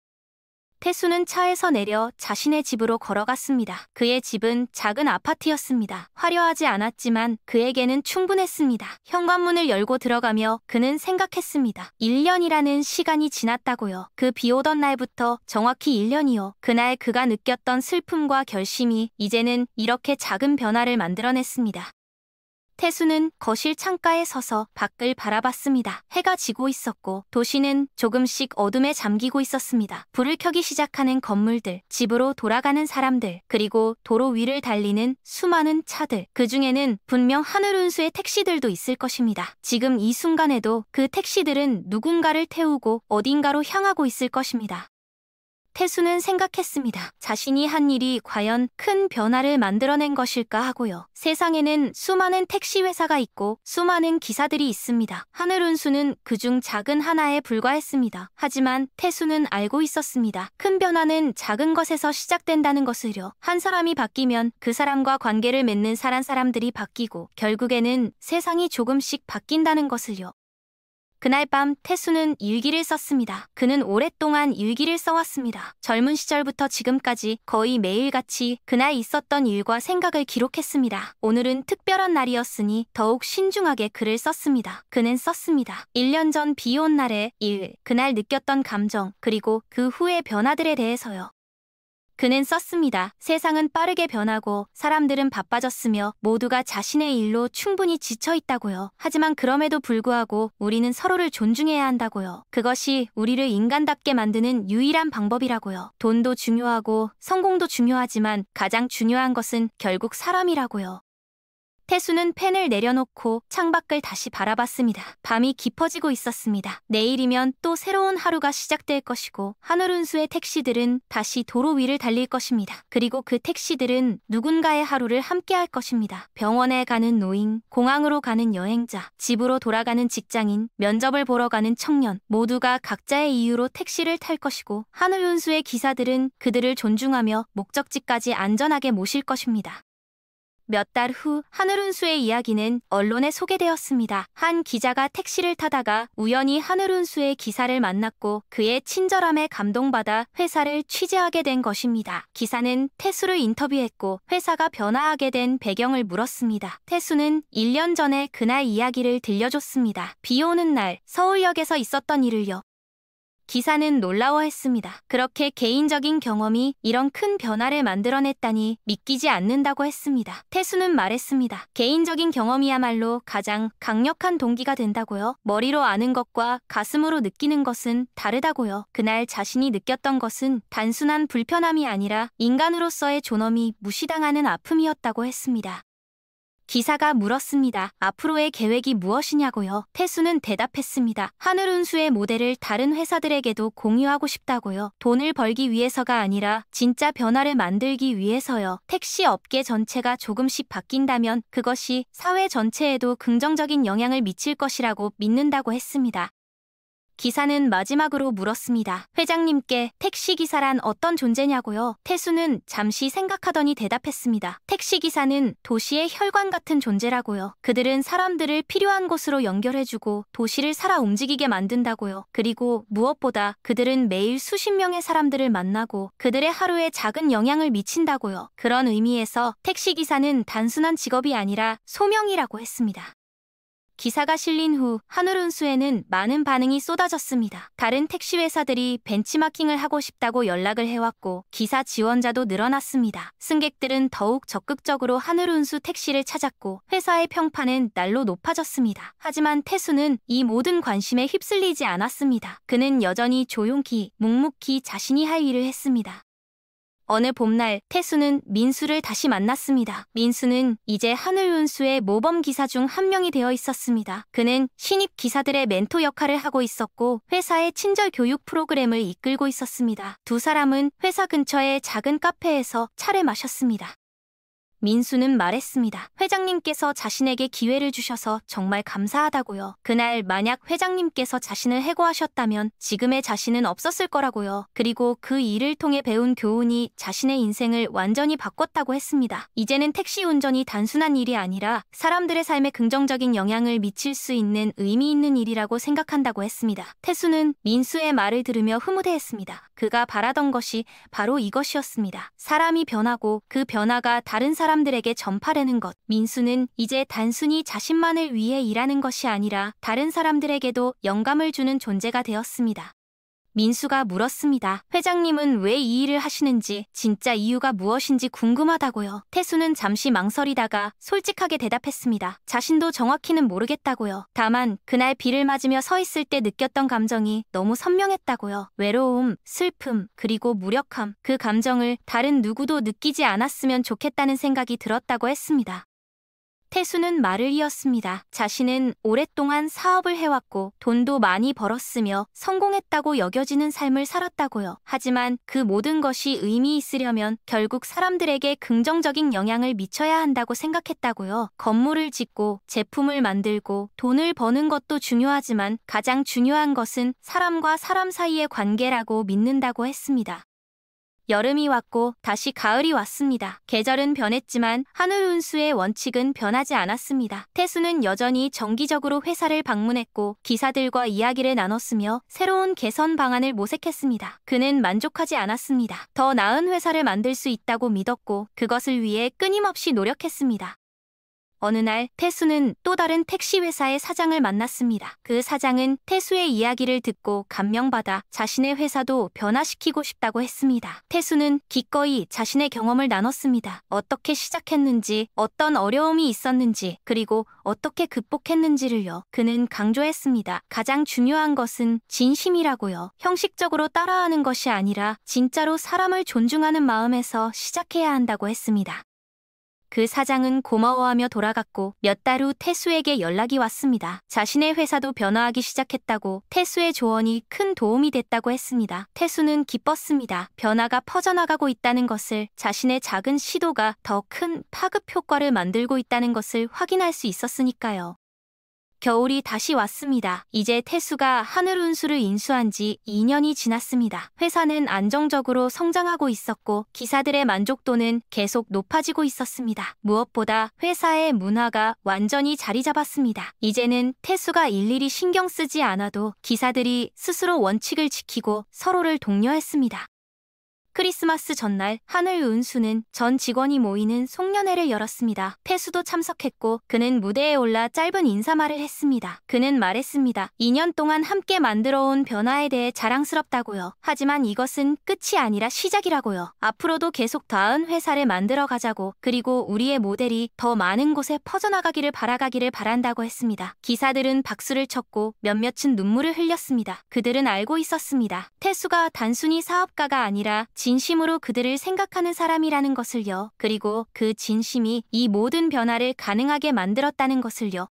Speaker 1: 태수는 차에서 내려 자신의 집으로 걸어갔습니다. 그의 집은 작은 아파트였습니다. 화려하지 않았지만 그에게는 충분했습니다. 현관문을 열고 들어가며 그는 생각했습니다. 1년이라는 시간이 지났다고요. 그 비 오던 날부터 정확히 1년이요. 그날 그가 느꼈던 슬픔과 결심이 이제는 이렇게 작은 변화를 만들어냈습니다. 태수는 거실 창가에 서서 밖을 바라봤습니다. 해가 지고 있었고 도시는 조금씩 어둠에 잠기고 있었습니다. 불을 켜기 시작하는 건물들, 집으로 돌아가는 사람들, 그리고 도로 위를 달리는 수많은 차들. 그 중에는 분명 하늘운수의 택시들도 있을 것입니다. 지금 이 순간에도 그 택시들은 누군가를 태우고 어딘가로 향하고 있을 것입니다. 태수는 생각했습니다. 자신이 한 일이 과연 큰 변화를 만들어낸 것일까 하고요. 세상에는 수많은 택시 회사가 있고 수많은 기사들이 있습니다. 하늘운수는 그중 작은 하나에 불과했습니다. 하지만 태수는 알고 있었습니다. 큰 변화는 작은 것에서 시작된다는 것을요. 한 사람이 바뀌면 그 사람과 관계를 맺는 사람들이 바뀌고 결국에는 세상이 조금씩 바뀐다는 것을요. 그날 밤 태수는 일기를 썼습니다. 그는 오랫동안 일기를 써왔습니다. 젊은 시절부터 지금까지 거의 매일같이 그날 있었던 일과 생각을 기록했습니다. 오늘은 특별한 날이었으니 더욱 신중하게 글을 썼습니다. 그는 썼습니다. 1년 전 비 온 날의 일, 그날 느꼈던 감정, 그리고 그 후의 변화들에 대해서요. 그는 썼습니다. 세상은 빠르게 변하고 사람들은 바빠졌으며 모두가 자신의 일로 충분히 지쳐있다고요. 하지만 그럼에도 불구하고 우리는 서로를 존중해야 한다고요. 그것이 우리를 인간답게 만드는 유일한 방법이라고요. 돈도 중요하고 성공도 중요하지만 가장 중요한 것은 결국 사람이라고요. 태수는 펜을 내려놓고 창밖을 다시 바라봤습니다. 밤이 깊어지고 있었습니다. 내일이면 또 새로운 하루가 시작될 것이고 하늘운수의 택시들은 다시 도로 위를 달릴 것입니다. 그리고 그 택시들은 누군가의 하루를 함께할 것입니다. 병원에 가는 노인, 공항으로 가는 여행자, 집으로 돌아가는 직장인, 면접을 보러 가는 청년, 모두가 각자의 이유로 택시를 탈 것이고 하늘운수의 기사들은 그들을 존중하며 목적지까지 안전하게 모실 것입니다. 몇 달 후 하늘운수의 이야기는 언론에 소개되었습니다. 한 기자가 택시를 타다가 우연히 하늘운수의 기사를 만났고 그의 친절함에 감동받아 회사를 취재하게 된 것입니다. 기사는 태수를 인터뷰했고 회사가 변화하게 된 배경을 물었습니다. 태수는 1년 전에 그날 이야기를 들려줬습니다. 비 오는 날 서울역에서 있었던 일을요. 기사는 놀라워했습니다. 그렇게 개인적인 경험이 이런 큰 변화를 만들어냈다니 믿기지 않는다고 했습니다. 태수는 말했습니다. 개인적인 경험이야말로 가장 강력한 동기가 된다고요. 머리로 아는 것과 가슴으로 느끼는 것은 다르다고요. 그날 자신이 느꼈던 것은 단순한 불편함이 아니라 인간으로서의 존엄이 무시당하는 아픔이었다고 했습니다. 기사가 물었습니다. 앞으로의 계획이 무엇이냐고요? 태수는 대답했습니다. 하늘운수의 모델을 다른 회사들에게도 공유하고 싶다고요. 돈을 벌기 위해서가 아니라 진짜 변화를 만들기 위해서요. 택시 업계 전체가 조금씩 바뀐다면 그것이 사회 전체에도 긍정적인 영향을 미칠 것이라고 믿는다고 했습니다. 기사는 마지막으로 물었습니다. 회장님께 택시기사란 어떤 존재냐고요? 태수는 잠시 생각하더니 대답했습니다. 택시기사는 도시의 혈관 같은 존재라고요. 그들은 사람들을 필요한 곳으로 연결해주고 도시를 살아 움직이게 만든다고요. 그리고 무엇보다 그들은 매일 수십 명의 사람들을 만나고 그들의 하루에 작은 영향을 미친다고요. 그런 의미에서 택시기사는 단순한 직업이 아니라 소명이라고 했습니다. 기사가 실린 후 하늘운수에는 많은 반응이 쏟아졌습니다. 다른 택시 회사들이 벤치마킹을 하고 싶다고 연락을 해왔고 기사 지원자도 늘어났습니다. 승객들은 더욱 적극적으로 하늘운수 택시를 찾았고 회사의 평판은 날로 높아졌습니다. 하지만 태수는 이 모든 관심에 휩쓸리지 않았습니다. 그는 여전히 조용히 묵묵히 자신이 할 일을 했습니다. 어느 봄날 태수는 민수를 다시 만났습니다. 민수는 이제 하늘운수의 모범 기사 중 한 명이 되어 있었습니다. 그는 신입 기사들의 멘토 역할을 하고 있었고 회사의 친절 교육 프로그램을 이끌고 있었습니다. 두 사람은 회사 근처의 작은 카페에서 차를 마셨습니다. 민수는 말했습니다. 회장님께서 자신에게 기회를 주셔서 정말 감사하다고요. 그날 만약 회장님께서 자신을 해고하셨다면 지금의 자신은 없었을 거라고요. 그리고 그 일을 통해 배운 교훈이 자신의 인생을 완전히 바꿨다고 했습니다. 이제는 택시 운전이 단순한 일이 아니라 사람들의 삶에 긍정적인 영향을 미칠 수 있는 의미 있는 일이라고 생각한다고 했습니다. 태수는 민수의 말을 들으며 흐뭇해했습니다. 그가 바라던 것이 바로 이것이었습니다. 사람이 변하고 그 변화가 다른 사람들에게 전파되는 것. 민수는 이제 단순히 자신만을 위해 일하는 것이 아니라 다른 사람들에게도 영감을 주는 존재가 되었습니다. 민수가 물었습니다. 회장님은 왜 이 일을 하시는지, 진짜 이유가 무엇인지 궁금하다고요. 태수는 잠시 망설이다가 솔직하게 대답했습니다. 자신도 정확히는 모르겠다고요. 다만 그날 비를 맞으며 서 있을 때 느꼈던 감정이 너무 선명했다고요. 외로움, 슬픔, 그리고 무력함. 그 감정을 다른 누구도 느끼지 않았으면 좋겠다는 생각이 들었다고 했습니다. 태수는 말을 이었습니다. 자신은 오랫동안 사업을 해왔고 돈도 많이 벌었으며 성공했다고 여겨지는 삶을 살았다고요. 하지만 그 모든 것이 의미 있으려면 결국 사람들에게 긍정적인 영향을 미쳐야 한다고 생각했다고요. 건물을 짓고 제품을 만들고 돈을 버는 것도 중요하지만 가장 중요한 것은 사람과 사람 사이의 관계라고 믿는다고 했습니다. 여름이 왔고 다시 가을이 왔습니다. 계절은 변했지만 하늘운수의 원칙은 변하지 않았습니다. 태수는 여전히 정기적으로 회사를 방문했고 기사들과 이야기를 나눴으며 새로운 개선 방안을 모색했습니다. 그는 만족하지 않았습니다. 더 나은 회사를 만들 수 있다고 믿었고 그것을 위해 끊임없이 노력했습니다. 어느 날 태수는 또 다른 택시 회사의 사장을 만났습니다. 그 사장은 태수의 이야기를 듣고 감명받아 자신의 회사도 변화시키고 싶다고 했습니다. 태수는 기꺼이 자신의 경험을 나눴습니다. 어떻게 시작했는지, 어떤 어려움이 있었는지, 그리고 어떻게 극복했는지를요. 그는 강조했습니다. 가장 중요한 것은 진심이라고요. 형식적으로 따라하는 것이 아니라 진짜로 사람을 존중하는 마음에서 시작해야 한다고 했습니다. 그 사장은 고마워하며 돌아갔고 몇 달 후 태수에게 연락이 왔습니다. 자신의 회사도 변화하기 시작했다고, 태수의 조언이 큰 도움이 됐다고 했습니다. 태수는 기뻤습니다. 변화가 퍼져나가고 있다는 것을, 자신의 작은 시도가 더 큰 파급 효과를 만들고 있다는 것을 확인할 수 있었으니까요. 겨울이 다시 왔습니다. 이제 태수가 하늘운수를 인수한 지 2년이 지났습니다. 회사는 안정적으로 성장하고 있었고 기사들의 만족도는 계속 높아지고 있었습니다. 무엇보다 회사의 문화가 완전히 자리 잡았습니다. 이제는 태수가 일일이 신경 쓰지 않아도 기사들이 스스로 원칙을 지키고 서로를 독려했습니다. 크리스마스 전날 하늘은수는 전 직원이 모이는 송년회를 열었습니다. 태수도 참석했고 그는 무대에 올라 짧은 인사말을 했습니다. 그는 말했습니다. 2년 동안 함께 만들어온 변화에 대해 자랑스럽다고요. 하지만 이것은 끝이 아니라 시작이라고요. 앞으로도 계속 나은 회사를 만들어 가자고, 그리고 우리의 모델이 더 많은 곳에 퍼져나가기를 바란다고 했습니다. 기사들은 박수를 쳤고 몇몇은 눈물을 흘렸습니다. 그들은 알고 있었습니다. 태수가 단순히 사업가가 아니라 진심으로 그들을 생각하는 사람이라는 것을요. 그리고 그 진심이 이 모든 변화를 가능하게 만들었다는 것을요.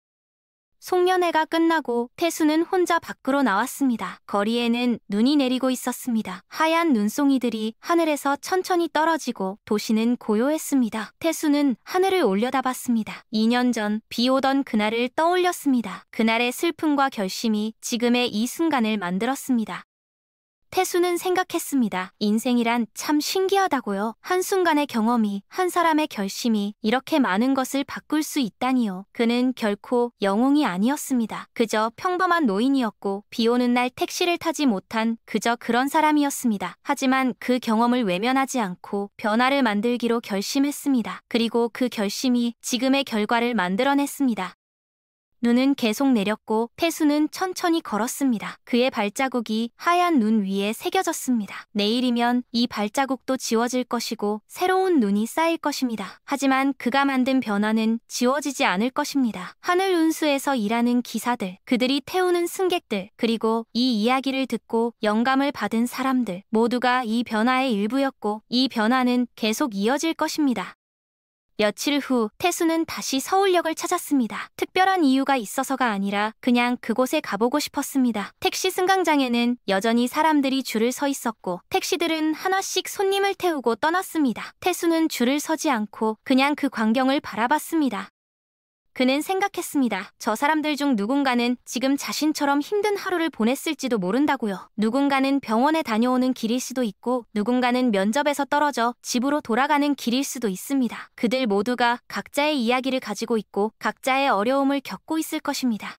Speaker 1: 송년회가 끝나고 태수는 혼자 밖으로 나왔습니다. 거리에는 눈이 내리고 있었습니다. 하얀 눈송이들이 하늘에서 천천히 떨어지고 도시는 고요했습니다. 태수는 하늘을 올려다봤습니다. 2년 전 비 오던 그날을 떠올렸습니다. 그날의 슬픔과 결심이 지금의 이 순간을 만들었습니다. 태수는 생각했습니다. 인생이란 참 신기하다고요. 한순간의 경험이, 한 사람의 결심이 이렇게 많은 것을 바꿀 수 있다니요. 그는 결코 영웅이 아니었습니다. 그저 평범한 노인이었고 비 오는 날 택시를 타지 못한 그저 그런 사람이었습니다. 하지만 그 경험을 외면하지 않고 변화를 만들기로 결심했습니다. 그리고 그 결심이 지금의 결과를 만들어냈습니다. 눈은 계속 내렸고 태수는 천천히 걸었습니다. 그의 발자국이 하얀 눈 위에 새겨졌습니다. 내일이면 이 발자국도 지워질 것이고 새로운 눈이 쌓일 것입니다. 하지만 그가 만든 변화는 지워지지 않을 것입니다. 하늘운수에서 일하는 기사들, 그들이 태우는 승객들, 그리고 이 이야기를 듣고 영감을 받은 사람들 모두가 이 변화의 일부였고 이 변화는 계속 이어질 것입니다. 며칠 후 태수는 다시 서울역을 찾았습니다. 특별한 이유가 있어서가 아니라 그냥 그곳에 가보고 싶었습니다. 택시 승강장에는 여전히 사람들이 줄을 서 있었고 택시들은 하나씩 손님을 태우고 떠났습니다. 태수는 줄을 서지 않고 그냥 그 광경을 바라봤습니다. 그는 생각했습니다. 저 사람들 중 누군가는 지금 자신처럼 힘든 하루를 보냈을지도 모른다고요. 누군가는 병원에 다녀오는 길일 수도 있고 누군가는 면접에서 떨어져 집으로 돌아가는 길일 수도 있습니다. 그들 모두가 각자의 이야기를 가지고 있고 각자의 어려움을 겪고 있을 것입니다.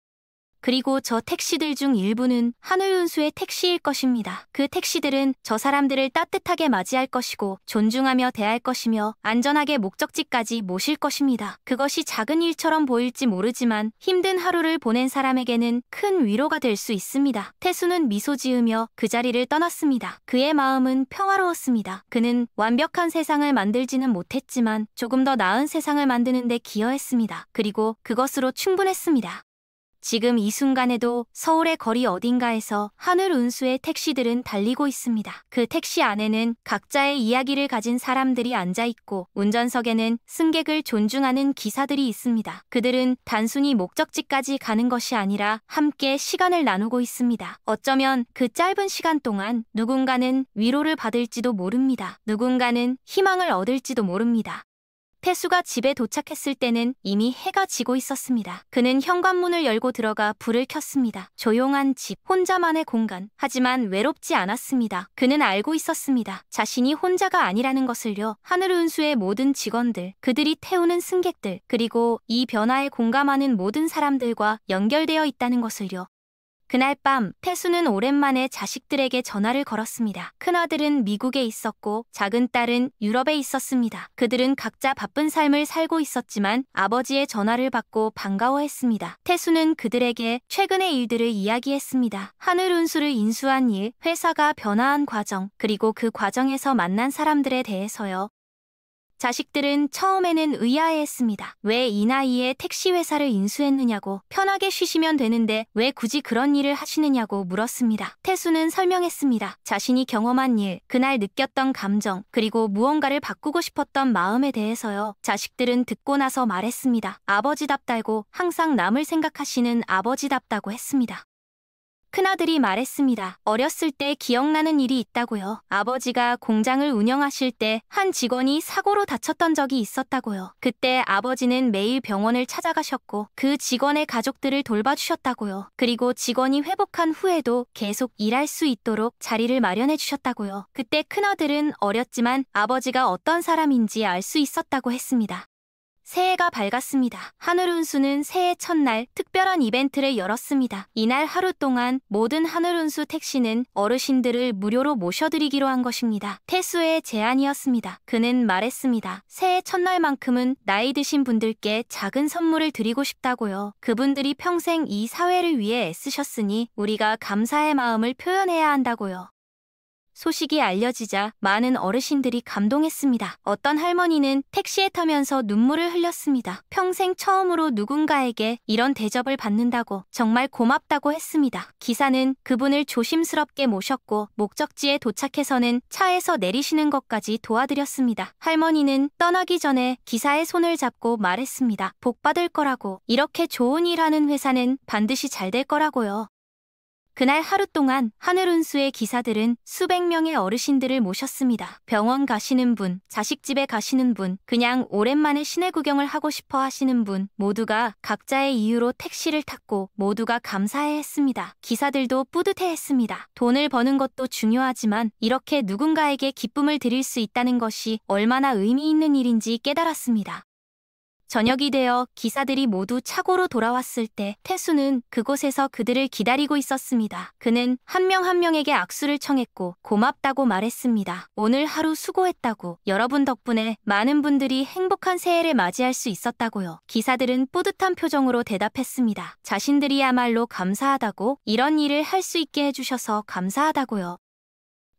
Speaker 1: 그리고 저 택시들 중 일부는 하늘운수의 택시일 것입니다. 그 택시들은 저 사람들을 따뜻하게 맞이할 것이고 존중하며 대할 것이며 안전하게 목적지까지 모실 것입니다. 그것이 작은 일처럼 보일지 모르지만 힘든 하루를 보낸 사람에게는 큰 위로가 될 수 있습니다. 태수는 미소 지으며 그 자리를 떠났습니다. 그의 마음은 평화로웠습니다. 그는 완벽한 세상을 만들지는 못했지만 조금 더 나은 세상을 만드는 데 기여했습니다. 그리고 그것으로 충분했습니다. 지금 이 순간에도 서울의 거리 어딘가에서 하늘운수의 택시들은 달리고 있습니다. 그 택시 안에는 각자의 이야기를 가진 사람들이 앉아있고 운전석에는 승객을 존중하는 기사들이 있습니다. 그들은 단순히 목적지까지 가는 것이 아니라 함께 시간을 나누고 있습니다. 어쩌면 그 짧은 시간 동안 누군가는 위로를 받을지도 모릅니다. 누군가는 희망을 얻을지도 모릅니다. 태수가 집에 도착했을 때는 이미 해가 지고 있었습니다. 그는 현관문을 열고 들어가 불을 켰습니다. 조용한 집, 혼자만의 공간. 하지만 외롭지 않았습니다. 그는 알고 있었습니다. 자신이 혼자가 아니라는 것을요. 하늘운수의 모든 직원들, 그들이 태우는 승객들, 그리고 이 변화에 공감하는 모든 사람들과 연결되어 있다는 것을요. 그날 밤 태수는 오랜만에 자식들에게 전화를 걸었습니다. 큰아들은 미국에 있었고 작은 딸은 유럽에 있었습니다. 그들은 각자 바쁜 삶을 살고 있었지만 아버지의 전화를 받고 반가워했습니다. 태수는 그들에게 최근의 일들을 이야기했습니다. 하늘운수를 인수한 일, 회사가 변화한 과정, 그리고 그 과정에서 만난 사람들에 대해서요. 자식들은 처음에는 의아해했습니다. 왜 이 나이에 택시회사를 인수했느냐고, 편하게 쉬시면 되는데 왜 굳이 그런 일을 하시느냐고 물었습니다. 태수는 설명했습니다. 자신이 경험한 일, 그날 느꼈던 감정, 그리고 무언가를 바꾸고 싶었던 마음에 대해서요. 자식들은 듣고 나서 말했습니다. 아버지답다고, 항상 남을 생각하시는 아버지답다고 했습니다. 큰아들이 말했습니다. 어렸을 때 기억나는 일이 있다고요. 아버지가 공장을 운영하실 때 한 직원이 사고로 다쳤던 적이 있었다고요. 그때 아버지는 매일 병원을 찾아가셨고 그 직원의 가족들을 돌봐주셨다고요. 그리고 직원이 회복한 후에도 계속 일할 수 있도록 자리를 마련해 주셨다고요. 그때 큰아들은 어렸지만 아버지가 어떤 사람인지 알 수 있었다고 했습니다. 새해가 밝았습니다. 하늘운수는 새해 첫날 특별한 이벤트를 열었습니다. 이날 하루 동안 모든 하늘운수 택시는 어르신들을 무료로 모셔드리기로 한 것입니다. 태수의 제안이었습니다. 그는 말했습니다. 새해 첫날만큼은 나이 드신 분들께 작은 선물을 드리고 싶다고요. 그분들이 평생 이 사회를 위해 애쓰셨으니 우리가 감사의 마음을 표현해야 한다고요. 소식이 알려지자 많은 어르신들이 감동했습니다. 어떤 할머니는 택시에 타면서 눈물을 흘렸습니다. 평생 처음으로 누군가에게 이런 대접을 받는다고 정말 고맙다고 했습니다. 기사는 그분을 조심스럽게 모셨고 목적지에 도착해서는 차에서 내리시는 것까지 도와드렸습니다. 할머니는 떠나기 전에 기사의 손을 잡고 말했습니다. 복 받을 거라고. 이렇게 좋은 일 하는 회사는 반드시 잘 될 거라고요. 그날 하루 동안 하늘운수의 기사들은 수백 명의 어르신들을 모셨습니다. 병원 가시는 분, 자식집에 가시는 분, 그냥 오랜만에 시내 구경을 하고 싶어 하시는 분 모두가 각자의 이유로 택시를 탔고 모두가 감사해했습니다. 기사들도 뿌듯해했습니다. 돈을 버는 것도 중요하지만 이렇게 누군가에게 기쁨을 드릴 수 있다는 것이 얼마나 의미 있는 일인지 깨달았습니다. 저녁이 되어 기사들이 모두 차고로 돌아왔을 때 태수는 그곳에서 그들을 기다리고 있었습니다. 그는 한 명 한 명에게 악수를 청했고 고맙다고 말했습니다. 오늘 하루 수고했다고. 여러분 덕분에 많은 분들이 행복한 새해를 맞이할 수 있었다고요. 기사들은 뿌듯한 표정으로 대답했습니다. 자신들이야말로 감사하다고, 이런 일을 할 수 있게 해주셔서 감사하다고요.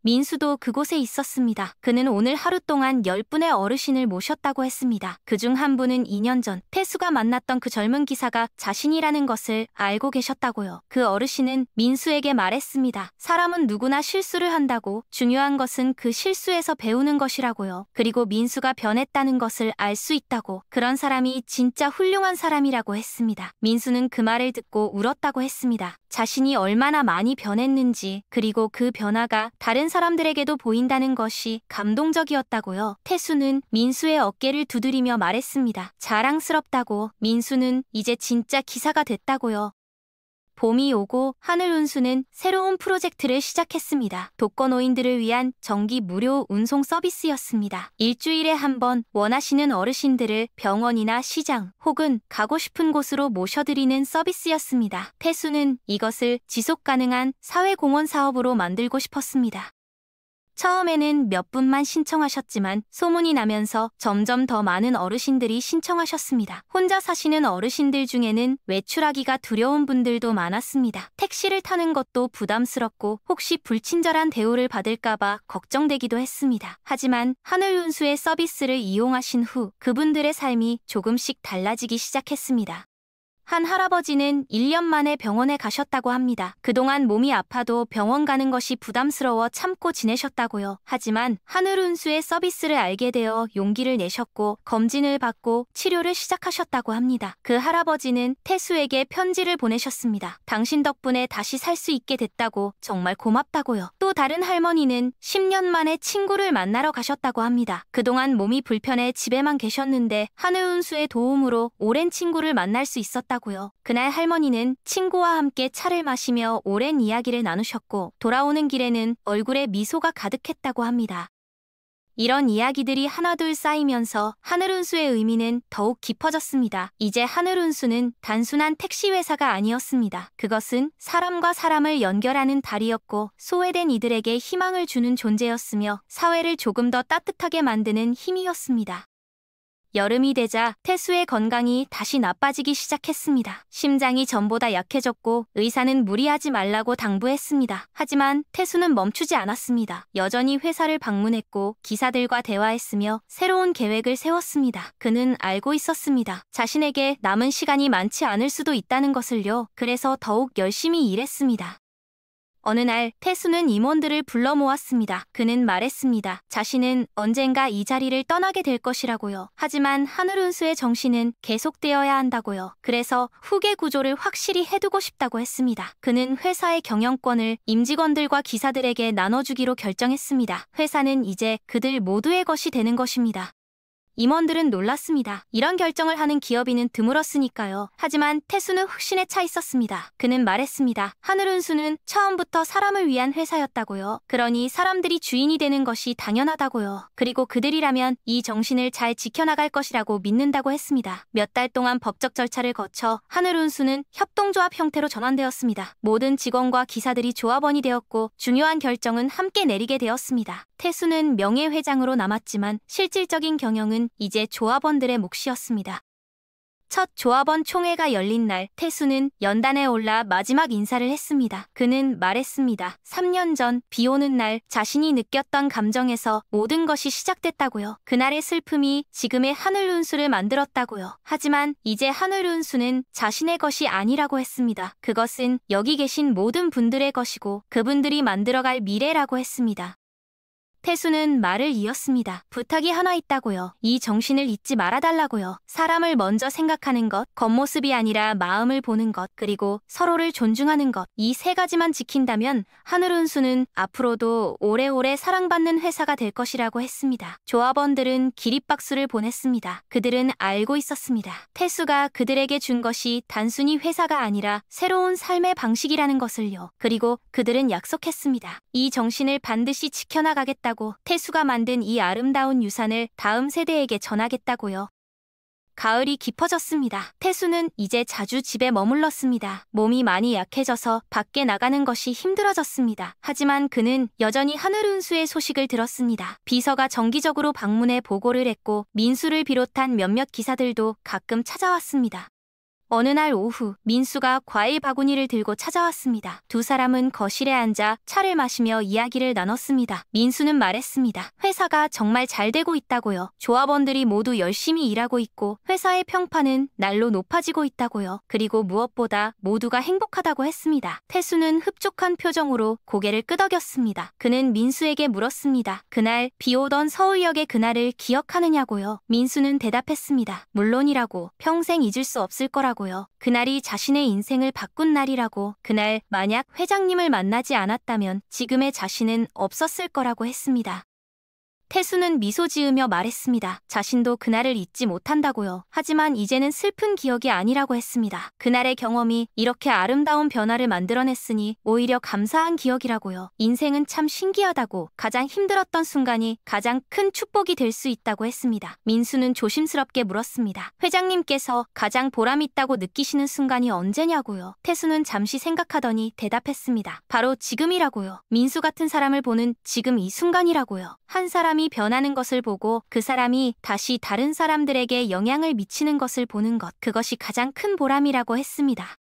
Speaker 1: 민수도 그곳에 있었습니다. 그는 오늘 하루 동안 10분의 어르신을 모셨다고 했습니다. 그중 한 분은 2년 전 태수가 만났던 그 젊은 기사가 자신이라는 것을 알고 계셨다고요. 그 어르신은 민수에게 말했습니다. 사람은 누구나 실수를 한다고, 중요한 것은 그 실수에서 배우는 것이라고요. 그리고 민수가 변했다는 것을 알 수 있다고, 그런 사람이 진짜 훌륭한 사람이라고 했습니다. 민수는 그 말을 듣고 울었다고 했습니다. 자신이 얼마나 많이 변했는지, 그리고 그 변화가 다른 사람들에게도 보인다는 것이 감동적이었다고요. 태수는 민수의 어깨를 두드리며 말했습니다. 자랑스럽다고. 민수는 이제 진짜 기사가 됐다고요. 봄이 오고 하늘운수는 새로운 프로젝트를 시작했습니다. 독거노인들을 위한 정기 무료 운송 서비스였습니다. 일주일에 한 번 원하시는 어르신들을 병원이나 시장 혹은 가고 싶은 곳으로 모셔드리는 서비스였습니다. 태수는 이것을 지속가능한 사회공헌 사업으로 만들고 싶었습니다. 처음에는 몇 분만 신청하셨지만 소문이 나면서 점점 더 많은 어르신들이 신청하셨습니다. 혼자 사시는 어르신들 중에는 외출하기가 두려운 분들도 많았습니다. 택시를 타는 것도 부담스럽고 혹시 불친절한 대우를 받을까봐 걱정되기도 했습니다. 하지만 하늘운수의 서비스를 이용하신 후 그분들의 삶이 조금씩 달라지기 시작했습니다. 한 할아버지는 1년 만에 병원에 가셨다고 합니다. 그동안 몸이 아파도 병원 가는 것이 부담스러워 참고 지내셨다고요. 하지만 하늘운수의 서비스를 알게 되어 용기를 내셨고 검진을 받고 치료를 시작하셨다고 합니다. 그 할아버지는 태수에게 편지를 보내셨습니다. 당신 덕분에 다시 살 수 있게 됐다고, 정말 고맙다고요. 또 다른 할머니는 10년 만에 친구를 만나러 가셨다고 합니다. 그동안 몸이 불편해 집에만 계셨는데 하늘운수의 도움으로 오랜 친구를 만날 수 있었다고요. 그날 할머니는 친구와 함께 차를 마시며 오랜 이야기를 나누셨고 돌아오는 길에는 얼굴에 미소가 가득했다고 합니다. 이런 이야기들이 하나둘 쌓이면서 하늘운수의 의미는 더욱 깊어졌습니다. 이제 하늘운수는 단순한 택시 회사가 아니었습니다. 그것은 사람과 사람을 연결하는 다리였고 소외된 이들에게 희망을 주는 존재였으며 사회를 조금 더 따뜻하게 만드는 힘이었습니다. 여름이 되자 태수의 건강이 다시 나빠지기 시작했습니다. 심장이 전보다 약해졌고 의사는 무리하지 말라고 당부했습니다. 하지만 태수는 멈추지 않았습니다. 여전히 회사를 방문했고 기사들과 대화했으며 새로운 계획을 세웠습니다. 그는 알고 있었습니다. 자신에게 남은 시간이 많지 않을 수도 있다는 것을요. 그래서 더욱 열심히 일했습니다. 어느 날 태수는 임원들을 불러 모았습니다. 그는 말했습니다. 자신은 언젠가 이 자리를 떠나게 될 것이라고요. 하지만 하늘운수의 정신은 계속되어야 한다고요. 그래서 후계 구조를 확실히 해두고 싶다고 했습니다. 그는 회사의 경영권을 임직원들과 기사들에게 나눠주기로 결정했습니다. 회사는 이제 그들 모두의 것이 되는 것입니다. 임원들은 놀랐습니다. 이런 결정을 하는 기업인은 드물었으니까요. 하지만 태수는 확신에 차 있었습니다. 그는 말했습니다. 하늘운수는 처음부터 사람을 위한 회사였다고요. 그러니 사람들이 주인이 되는 것이 당연하다고요. 그리고 그들이라면 이 정신을 잘 지켜나갈 것이라고 믿는다고 했습니다. 몇 달 동안 법적 절차를 거쳐 하늘운수는 협동조합 형태로 전환되었습니다. 모든 직원과 기사들이 조합원이 되었고 중요한 결정은 함께 내리게 되었습니다. 태수는 명예회장으로 남았지만 실질적인 경영은 이제 조합원들의 몫이었습니다. 첫 조합원 총회가 열린 날 태수는 연단에 올라 마지막 인사를 했습니다. 그는 말했습니다. 3년 전 비 오는 날 자신이 느꼈던 감정에서 모든 것이 시작됐다고요. 그날의 슬픔이 지금의 하늘운수를 만들었다고요. 하지만 이제 하늘운수는 자신의 것이 아니라고 했습니다. 그것은 여기 계신 모든 분들의 것이고 그분들이 만들어갈 미래라고 했습니다. 태수는 말을 이었습니다. 부탁이 하나 있다고요. 이 정신을 잊지 말아달라고요. 사람을 먼저 생각하는 것, 겉모습이 아니라 마음을 보는 것, 그리고 서로를 존중하는 것. 이 세 가지만 지킨다면 하늘운수는 앞으로도 오래오래 사랑받는 회사가 될 것이라고 했습니다. 조합원들은 기립박수를 보냈습니다. 그들은 알고 있었습니다. 태수가 그들에게 준 것이 단순히 회사가 아니라 새로운 삶의 방식이라는 것을요. 그리고 그들은 약속했습니다. 이 정신을 반드시 지켜나가겠다. 태수가 만든 이 아름다운 유산을 다음 세대에게 전하겠다고요. 가을이 깊어졌습니다. 태수는 이제 자주 집에 머물렀습니다. 몸이 많이 약해져서 밖에 나가는 것이 힘들어졌습니다. 하지만 그는 여전히 하늘운수의 소식을 들었습니다. 비서가 정기적으로 방문해 보고를 했고 민수를 비롯한 몇몇 기사들도 가끔 찾아왔습니다. 어느 날 오후 민수가 과일 바구니를 들고 찾아왔습니다. 두 사람은 거실에 앉아 차를 마시며 이야기를 나눴습니다. 민수는 말했습니다. 회사가 정말 잘 되고 있다고요. 조합원들이 모두 열심히 일하고 있고 회사의 평판은 날로 높아지고 있다고요. 그리고 무엇보다 모두가 행복하다고 했습니다. 태수는 흡족한 표정으로 고개를 끄덕였습니다. 그는 민수에게 물었습니다. 그날 비 오던 서울역의 그날을 기억하느냐고요. 민수는 대답했습니다. 물론이라고. 평생 잊을 수 없을 거라고. 그날이 자신의 인생을 바꾼 날이라고. 그날 만약 회장님을 만나지 않았다면 지금의 자신은 없었을 거라고 했습니다. 태수는 미소 지으며 말했습니다. 자신도 그날을 잊지 못한다고요. 하지만 이제는 슬픈 기억이 아니라고 했습니다. 그날의 경험이 이렇게 아름다운 변화를 만들어냈으니 오히려 감사한 기억이라고요. 인생은 참 신기하다고. 가장 힘들었던 순간이 가장 큰 축복이 될 수 있다고 했습니다. 민수는 조심스럽게 물었습니다. 회장님께서 가장 보람있다고 느끼시는 순간이 언제냐고요. 태수는 잠시 생각하더니 대답했습니다. 바로 지금이라고요. 민수 같은 사람을 보는 지금 이 순간이라고요. 한 사람이 변하는 것을 보고 그 사람이 다시 다른 사람들에게 영향을 미치는 것을 보는 것, 그것이 가장 큰 보람이라고 했습니다.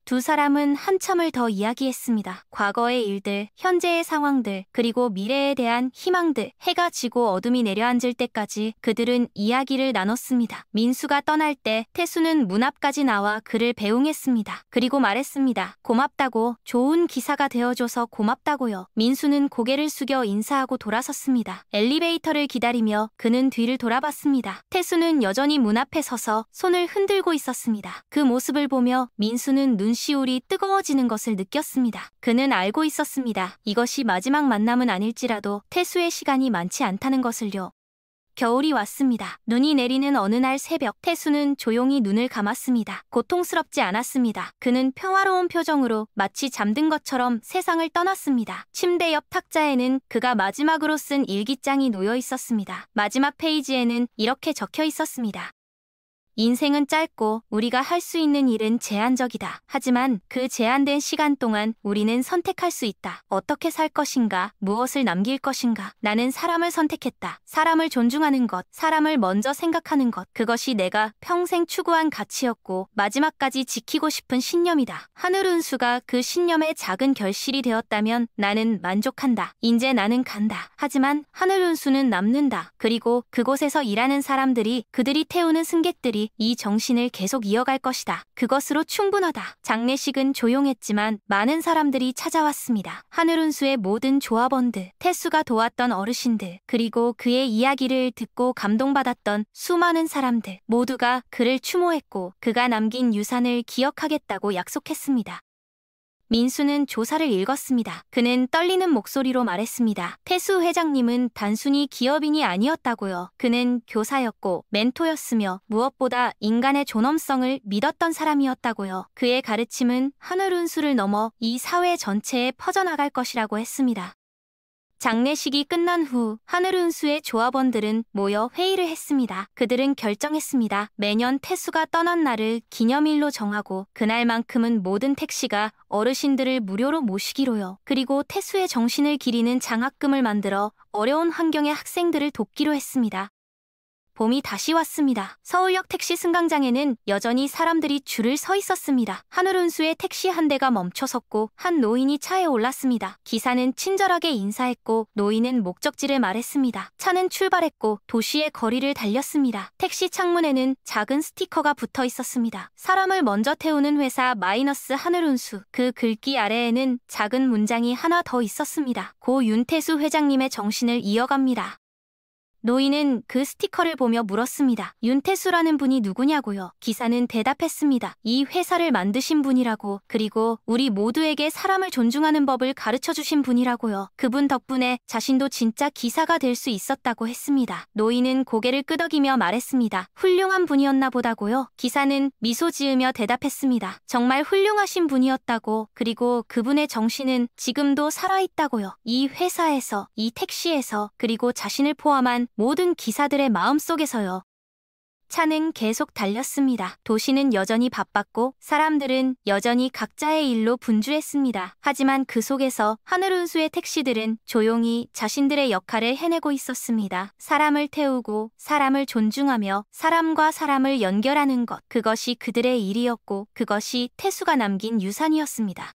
Speaker 1: 두 사람은 한참을 더 이야기했습니다. 과거의 일들, 현재의 상황들, 그리고 미래에 대한 희망들. 해가 지고 어둠이 내려앉을 때까지 그들은 이야기를 나눴습니다. 민수가 떠날 때 태수는 문 앞까지 나와 그를 배웅했습니다. 그리고 말했습니다. 고맙다고. 좋은 기사가 되어줘서 고맙다고요. 민수는 고개를 숙여 인사하고 돌아섰습니다. 엘리베이터를 기다리며 그는 뒤를 돌아봤습니다. 태수는 여전히 문 앞에 서서 손을 흔들고 있었습니다. 그 모습을 보며 민수는 눈시울이 뜨거워지는 것을 느꼈습니다. 그는 알고 있었습니다. 이것이 마지막 만남은 아닐지라도 태수의 시간이 많지 않다는 것을요. 겨울이 왔습니다. 눈이 내리는 어느 날 새벽, 태수는 조용히 눈을 감았습니다. 고통스럽지 않았습니다. 그는 평화로운 표정으로 마치 잠든 것처럼 세상을 떠났습니다. 침대 옆 탁자에는 그가 마지막으로 쓴 일기장이 놓여 있었습니다. 마지막 페이지에는 이렇게 적혀 있었습니다. 인생은 짧고 우리가 할 수 있는 일은 제한적이다. 하지만 그 제한된 시간 동안 우리는 선택할 수 있다. 어떻게 살 것인가? 무엇을 남길 것인가? 나는 사람을 선택했다. 사람을 존중하는 것, 사람을 먼저 생각하는 것. 그것이 내가 평생 추구한 가치였고 마지막까지 지키고 싶은 신념이다. 하늘운수가 그 신념의 작은 결실이 되었다면 나는 만족한다. 이제 나는 간다. 하지만 하늘운수는 남는다. 그리고 그곳에서 일하는 사람들이, 그들이 태우는 승객들이 이 정신을 계속 이어갈 것이다. 그것으로 충분하다. 장례식은 조용했지만 많은 사람들이 찾아왔습니다. 하늘운수의 모든 조합원들, 태수가 도왔던 어르신들, 그리고 그의 이야기를 듣고 감동받았던 수많은 사람들 모두가 그를 추모했고 그가 남긴 유산을 기억하겠다고 약속했습니다. 민수는 조사를 읽었습니다. 그는 떨리는 목소리로 말했습니다. 태수 회장님은 단순히 기업인이 아니었다고요. 그는 교사였고 멘토였으며 무엇보다 인간의 존엄성을 믿었던 사람이었다고요. 그의 가르침은 하늘운수를 넘어 이 사회 전체에 퍼져나갈 것이라고 했습니다. 장례식이 끝난 후 하늘운수의 조합원들은 모여 회의를 했습니다. 그들은 결정했습니다. 매년 태수가 떠난 날을 기념일로 정하고 그날만큼은 모든 택시가 어르신들을 무료로 모시기로요. 그리고 태수의 정신을 기리는 장학금을 만들어 어려운 환경의 학생들을 돕기로 했습니다. 봄이 다시 왔습니다. 서울역 택시 승강장에는 여전히 사람들이 줄을 서 있었습니다. 하늘운수의 택시 한 대가 멈춰섰고 한 노인이 차에 올랐습니다. 기사는 친절하게 인사했고 노인은 목적지를 말했습니다. 차는 출발했고 도시의 거리를 달렸습니다. 택시 창문에는 작은 스티커가 붙어 있었습니다. 사람을 먼저 태우는 회사 마이너스 하늘운수. 그 글귀 아래에는 작은 문장이 하나 더 있었습니다. 고 윤태수 회장님의 정신을 이어갑니다. 노인은 그 스티커를 보며 물었습니다. 윤태수라는 분이 누구냐고요? 기사는 대답했습니다. 이 회사를 만드신 분이라고, 그리고 우리 모두에게 사람을 존중하는 법을 가르쳐주신 분이라고요. 그분 덕분에 자신도 진짜 기사가 될 수 있었다고 했습니다. 노인은 고개를 끄덕이며 말했습니다. 훌륭한 분이었나 보다고요? 기사는 미소 지으며 대답했습니다. 정말 훌륭하신 분이었다고, 그리고 그분의 정신은 지금도 살아있다고요. 이 회사에서, 이 택시에서, 그리고 자신을 포함한 모든 기사들의 마음속에서요. 차는 계속 달렸습니다. 도시는 여전히 바빴고 사람들은 여전히 각자의 일로 분주했습니다. 하지만 그 속에서 하늘운수의 택시들은 조용히 자신들의 역할을 해내고 있었습니다. 사람을 태우고 사람을 존중하며 사람과 사람을 연결하는 것, 그것이 그들의 일이었고 그것이 태수가 남긴 유산이었습니다.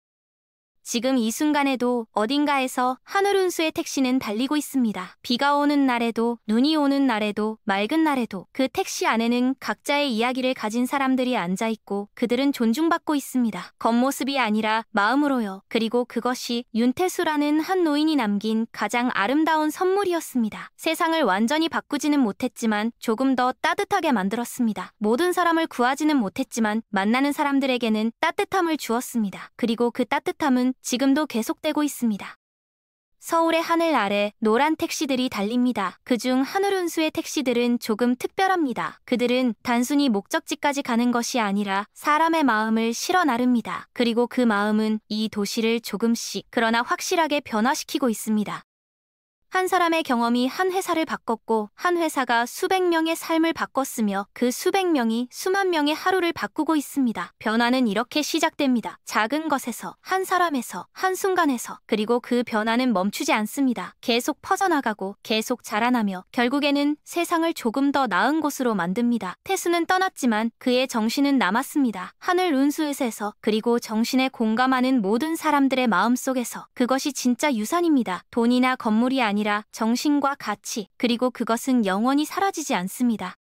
Speaker 1: 지금 이 순간에도 어딘가에서 하늘운수의 택시는 달리고 있습니다. 비가 오는 날에도 눈이 오는 날에도 맑은 날에도 그 택시 안에는 각자의 이야기를 가진 사람들이 앉아있고 그들은 존중받고 있습니다. 겉모습이 아니라 마음으로요. 그리고 그것이 윤태수라는 한 노인이 남긴 가장 아름다운 선물이었습니다. 세상을 완전히 바꾸지는 못했지만 조금 더 따뜻하게 만들었습니다. 모든 사람을 구하지는 못했지만 만나는 사람들에게는 따뜻함을 주었습니다. 그리고 그 따뜻함은 지금도 계속되고 있습니다. 서울의 하늘 아래 노란 택시들이 달립니다. 그중 하늘운수의 택시들은 조금 특별합니다. 그들은 단순히 목적지까지 가는 것이 아니라 사람의 마음을 실어 나릅니다. 그리고 그 마음은 이 도시를 조금씩 그러나 확실하게 변화시키고 있습니다. 한 사람의 경험이 한 회사를 바꿨고 한 회사가 수백 명의 삶을 바꿨으며 그 수백 명이 수만 명의 하루를 바꾸고 있습니다. 변화는 이렇게 시작됩니다. 작은 것에서, 한 사람에서, 한순간에서, 그리고 그 변화는 멈추지 않습니다. 계속 퍼져나가고 계속 자라나며 결국에는 세상을 조금 더 나은 곳으로 만듭니다. 태수는 떠났지만 그의 정신은 남았습니다. 하늘 운수에서, 그리고 정신에 공감하는 모든 사람들의 마음속에서. 그것이 진짜 유산입니다. 돈이나 건물이 아니라 정신과 가치, 그리고 그것은 영원히 사라지지 않습니다.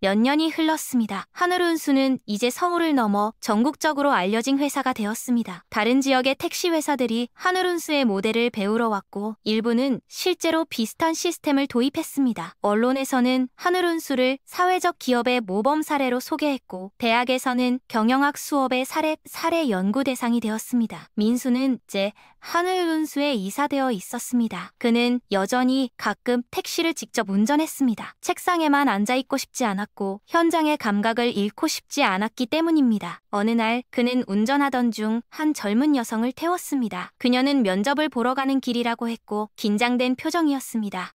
Speaker 1: 몇 년이 흘렀습니다. 하늘운수는 이제 서울을 넘어 전국적으로 알려진 회사가 되었습니다. 다른 지역의 택시 회사들이 하늘운수의 모델을 배우러 왔고 일부는 실제로 비슷한 시스템을 도입했습니다. 언론에서는 하늘운수를 사회적 기업의 모범 사례로 소개했고 대학에서는 경영학 수업의 사례 연구 대상이 되었습니다. 민수는 이제 하늘운수에 이사되어 있었습니다. 그는 여전히 가끔 택시를 직접 운전했습니다. 책상에만 앉아있고 싶지 않았고 현장의 감각을 잃고 싶지 않았기 때문입니다. 어느 날 그는 운전하던 중 한 젊은 여성을 태웠습니다. 그녀는 면접을 보러 가는 길이라고 했고 긴장된 표정이었습니다.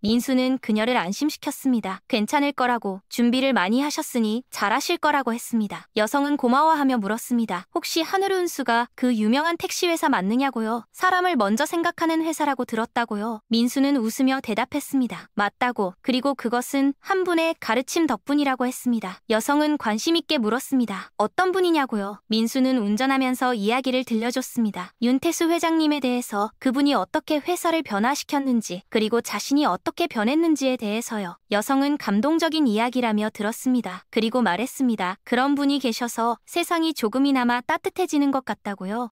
Speaker 1: 민수는 그녀를 안심시켰습니다. 괜찮을 거라고, 준비를 많이 하셨으니 잘하실 거라고 했습니다. 여성은 고마워하며 물었습니다. 혹시 하늘운수가 그 유명한 택시 회사 맞느냐고요? 사람을 먼저 생각하는 회사라고 들었다고요. 민수는 웃으며 대답했습니다. 맞다고, 그리고 그것은 한 분의 가르침 덕분이라고 했습니다. 여성은 관심 있게 물었습니다. 어떤 분이냐고요? 민수는 운전하면서 이야기를 들려줬습니다. 윤태수 회장님에 대해서, 그분이 어떻게 회사를 변화시켰는지, 그리고 자신이 어떻게 변했는지에 대해서요. 여성은 감동적인 이야기라며 들었습니다. 그리고 말했습니다. 그런 분이 계셔서 세상이 조금이나마 따뜻해지는 것 같다고요.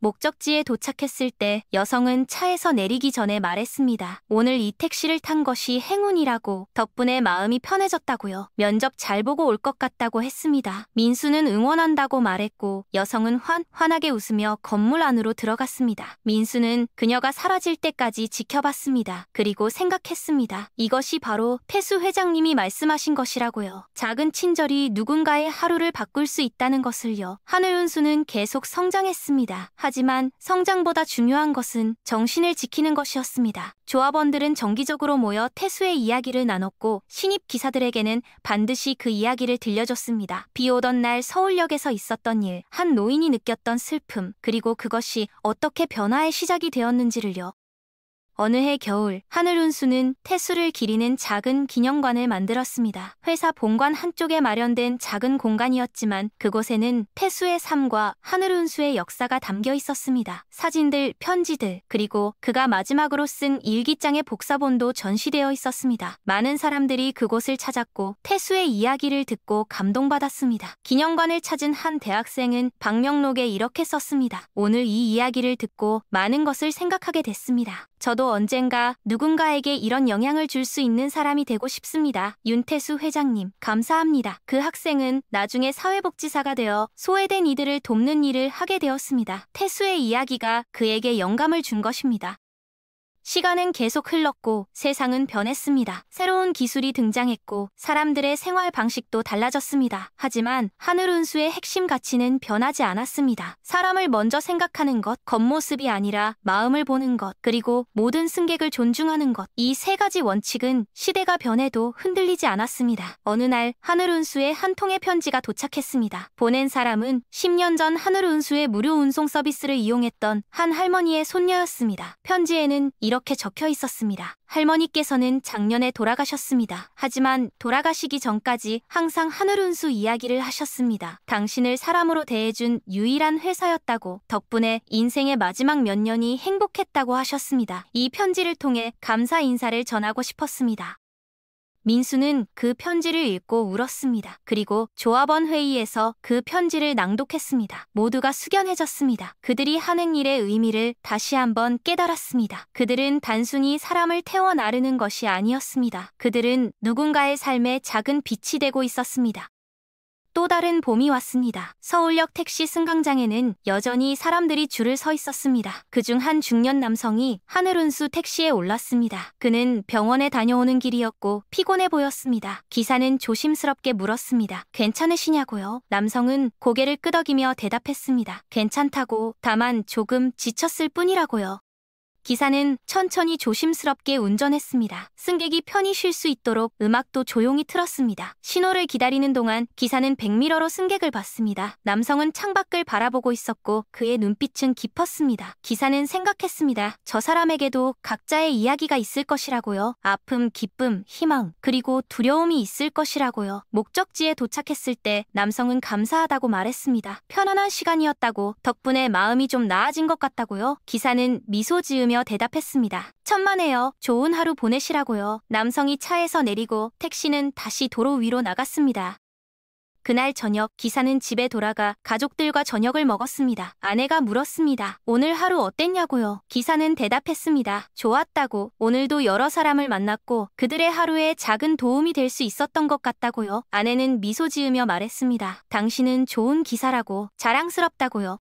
Speaker 1: 목적지에 도착했을 때 여성은 차에서 내리기 전에 말했습니다. 오늘 이 택시를 탄 것이 행운이라고, 덕분에 마음이 편해졌다고요. 면접 잘 보고 올 것 같다고 했습니다. 민수는 응원한다고 말했고 여성은 환하게 웃으며 건물 안으로 들어갔습니다. 민수는 그녀가 사라질 때까지 지켜봤습니다. 그리고 생각했습니다. 이것이 바로 태수 회장님이 말씀하신 것이라고요. 작은 친절이 누군가의 하루를 바꿀 수 있다는 것을요. 하늘운수는 계속 성장했습니다. 하지만 성장보다 중요한 것은 정신을 지키는 것이었습니다. 조합원들은 정기적으로 모여 태수의 이야기를 나눴고 신입 기사들에게는 반드시 그 이야기를 들려줬습니다. 비 오던 날 서울역에서 있었던 일, 한 노인이 느꼈던 슬픔, 그리고 그것이 어떻게 변화의 시작이 되었는지를요. 어느 해 겨울, 하늘운수는 태수를 기리는 작은 기념관을 만들었습니다. 회사 본관 한쪽에 마련된 작은 공간이었지만 그곳에는 태수의 삶과 하늘운수의 역사가 담겨 있었습니다. 사진들, 편지들, 그리고 그가 마지막으로 쓴 일기장의 복사본도 전시되어 있었습니다. 많은 사람들이 그곳을 찾았고 태수의 이야기를 듣고 감동받았습니다. 기념관을 찾은 한 대학생은 방명록에 이렇게 썼습니다. 오늘 이 이야기를 듣고 많은 것을 생각하게 됐습니다. 저도 언젠가 누군가에게 이런 영향을 줄 수 있는 사람이 되고 싶습니다. 윤태수 회장님, 감사합니다. 그 학생은 나중에 사회복지사가 되어 소외된 이들을 돕는 일을 하게 되었습니다. 태수의 이야기가 그에게 영감을 준 것입니다. 시간은 계속 흘렀고 세상은 변했습니다. 새로운 기술이 등장했고 사람들의 생활 방식도 달라졌습니다. 하지만 하늘운수의 핵심 가치는 변하지 않았습니다. 사람을 먼저 생각하는 것, 겉모습이 아니라 마음을 보는 것, 그리고 모든 승객을 존중하는 것. 이 세 가지 원칙은 시대가 변해도 흔들리지 않았습니다. 어느 날 하늘운수의 한 통의 편지가 도착했습니다. 보낸 사람은 10년 전 하늘운수의 무료 운송 서비스를 이용했던 한 할머니의 손녀였습니다. 편지에는 이렇게 적혀 있었습니다. 할머니께서는 작년에 돌아가셨습니다. 하지만 돌아가시기 전까지 항상 하늘운수 이야기를 하셨습니다. 당신을 사람으로 대해준 유일한 회사였다고, 덕분에 인생의 마지막 몇 년이 행복했다고 하셨습니다. 이 편지를 통해 감사 인사를 전하고 싶었습니다. 민수는 그 편지를 읽고 울었습니다. 그리고 조합원 회의에서 그 편지를 낭독했습니다. 모두가 숙연해졌습니다. 그들이 하는 일의 의미를 다시 한번 깨달았습니다. 그들은 단순히 사람을 태워 나르는 것이 아니었습니다. 그들은 누군가의 삶에 작은 빛이 되고 있었습니다. 또 다른 봄이 왔습니다. 서울역 택시 승강장에는 여전히 사람들이 줄을 서 있었습니다. 그중 한 중년 남성이 하늘운수 택시에 올랐습니다. 그는 병원에 다녀오는 길이었고 피곤해 보였습니다. 기사는 조심스럽게 물었습니다. 괜찮으시냐고요? 남성은 고개를 끄덕이며 대답했습니다. 괜찮다고, 다만 조금 지쳤을 뿐이라고요. 기사는 천천히 조심스럽게 운전했습니다. 승객이 편히 쉴 수 있도록 음악도 조용히 틀었습니다. 신호를 기다리는 동안 기사는 백미러로 승객을 봤습니다. 남성은 창밖을 바라보고 있었고 그의 눈빛은 깊었습니다. 기사는 생각했습니다. 저 사람에게도 각자의 이야기가 있을 것이라고요. 아픔, 기쁨, 희망, 그리고 두려움이 있을 것이라고요. 목적지에 도착했을 때 남성은 감사하다고 말했습니다. 편안한 시간이었다고, 덕분에 마음이 좀 나아진 것 같다고요. 기사는 미소 지으며 대답했습니다. 천만에요. 좋은 하루 보내시라고요. 남성이 차에서 내리고 택시는 다시 도로 위로 나갔습니다. 그날 저녁 기사는 집에 돌아가 가족들과 저녁을 먹었습니다. 아내가 물었습니다. 오늘 하루 어땠냐고요? 기사는 대답했습니다. 좋았다고. 오늘도 여러 사람을 만났고 그들의 하루에 작은 도움이 될 수 있었던 것 같다고요. 아내는 미소 지으며 말했습니다. 당신은 좋은 기사라고, 자랑스럽다고요.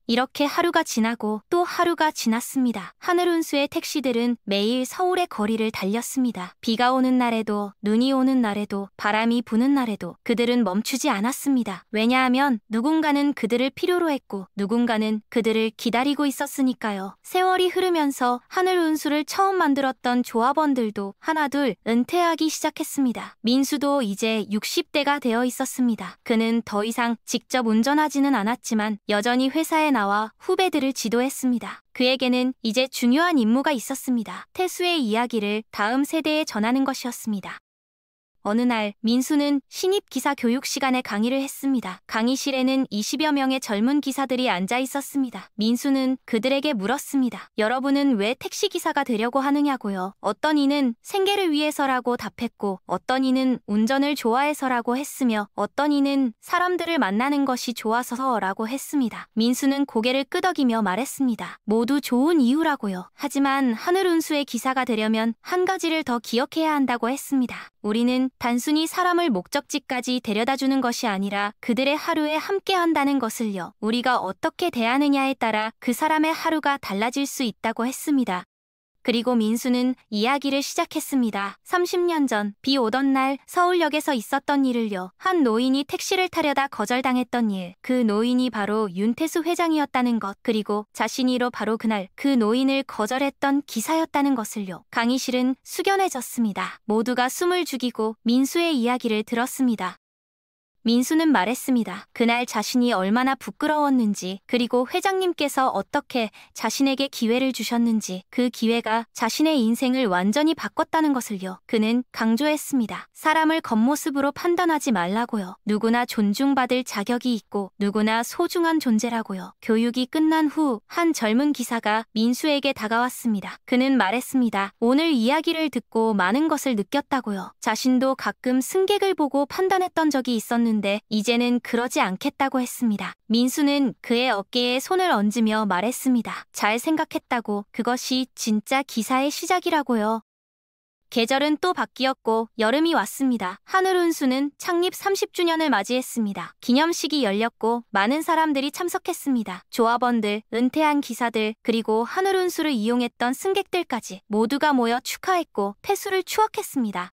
Speaker 1: 이렇게 하루가 지나고 또 하루가 지났습니다. 하늘운수의 택시들은 매일 서울의 거리를 달렸습니다. 비가 오는 날에도, 눈이 오는 날에도, 바람이 부는 날에도 그들은 멈추지 않았습니다. 왜냐하면 누군가는 그들을 필요로 했고 누군가는 그들을 기다리고 있었으니까요. 세월이 흐르면서 하늘운수를 처음 만들었던 조합원들도 하나둘 은퇴하기 시작했습니다. 민수도 이제 60대가 되어 있었습니다. 그는 더 이상 직접 운전하지는 않았지만 여전히 회사에 나와 후배들을 지도했습니다. 그에게는 이제 중요한 임무가 있었습니다. 태수의 이야기를 다음 세대에 전하는 것이었습니다. 어느 날 민수는 신입 기사 교육 시간에 강의를 했습니다. 강의실에는 20여 명의 젊은 기사들이 앉아 있었습니다. 민수는 그들에게 물었습니다. 여러분은 왜 택시기사가 되려고 하느냐고요. 어떤 이는 생계를 위해서라고 답했고 어떤 이는 운전을 좋아해서라고 했으며 어떤 이는 사람들을 만나는 것이 좋아서라고 했습니다. 민수는 고개를 끄덕이며 말했습니다. 모두 좋은 이유라고요. 하지만 하늘운수의 기사가 되려면 한 가지를 더 기억해야 한다고 했습니다. 우리는 단순히 사람을 목적지까지 데려다주는 것이 아니라 그들의 하루에 함께한다는 것을요. 우리가 어떻게 대하느냐에 따라 그 사람의 하루가 달라질 수 있다고 했습니다. 그리고 민수는 이야기를 시작했습니다. 30년 전 비 오던 날 서울역에서 있었던 일을요. 한 노인이 택시를 타려다 거절당했던 일. 그 노인이 바로 윤태수 회장이었다는 것. 그리고 자신이로 바로 그날 그 노인을 거절했던 기사였다는 것을요. 강의실은 숙연해졌습니다. 모두가 숨을 죽이고 민수의 이야기를 들었습니다. 민수는 말했습니다. 그날 자신이 얼마나 부끄러웠는지, 그리고 회장님께서 어떻게 자신에게 기회를 주셨는지, 그 기회가 자신의 인생을 완전히 바꿨다는 것을요. 그는 강조했습니다. 사람을 겉모습으로 판단하지 말라고요. 누구나 존중받을 자격이 있고 누구나 소중한 존재라고요. 교육이 끝난 후 한 젊은 기사가 민수에게 다가왔습니다. 그는 말했습니다. 오늘 이야기를 듣고 많은 것을 느꼈다고요. 자신도 가끔 승객을 보고 판단했던 적이 있었는데 이제는 그러지 않겠다고 했습니다. 민수는 그의 어깨에 손을 얹으며 말했습니다. 잘 생각했다고. 그것이 진짜 기사의 시작이라고요. 계절은 또 바뀌었고 여름이 왔습니다. 하늘운수는 창립 30주년을 맞이했습니다. 기념식이 열렸고 많은 사람들이 참석했습니다. 조합원들, 은퇴한 기사들, 그리고 하늘운수를 이용했던 승객들까지 모두가 모여 축하했고 폐수를 추억했습니다.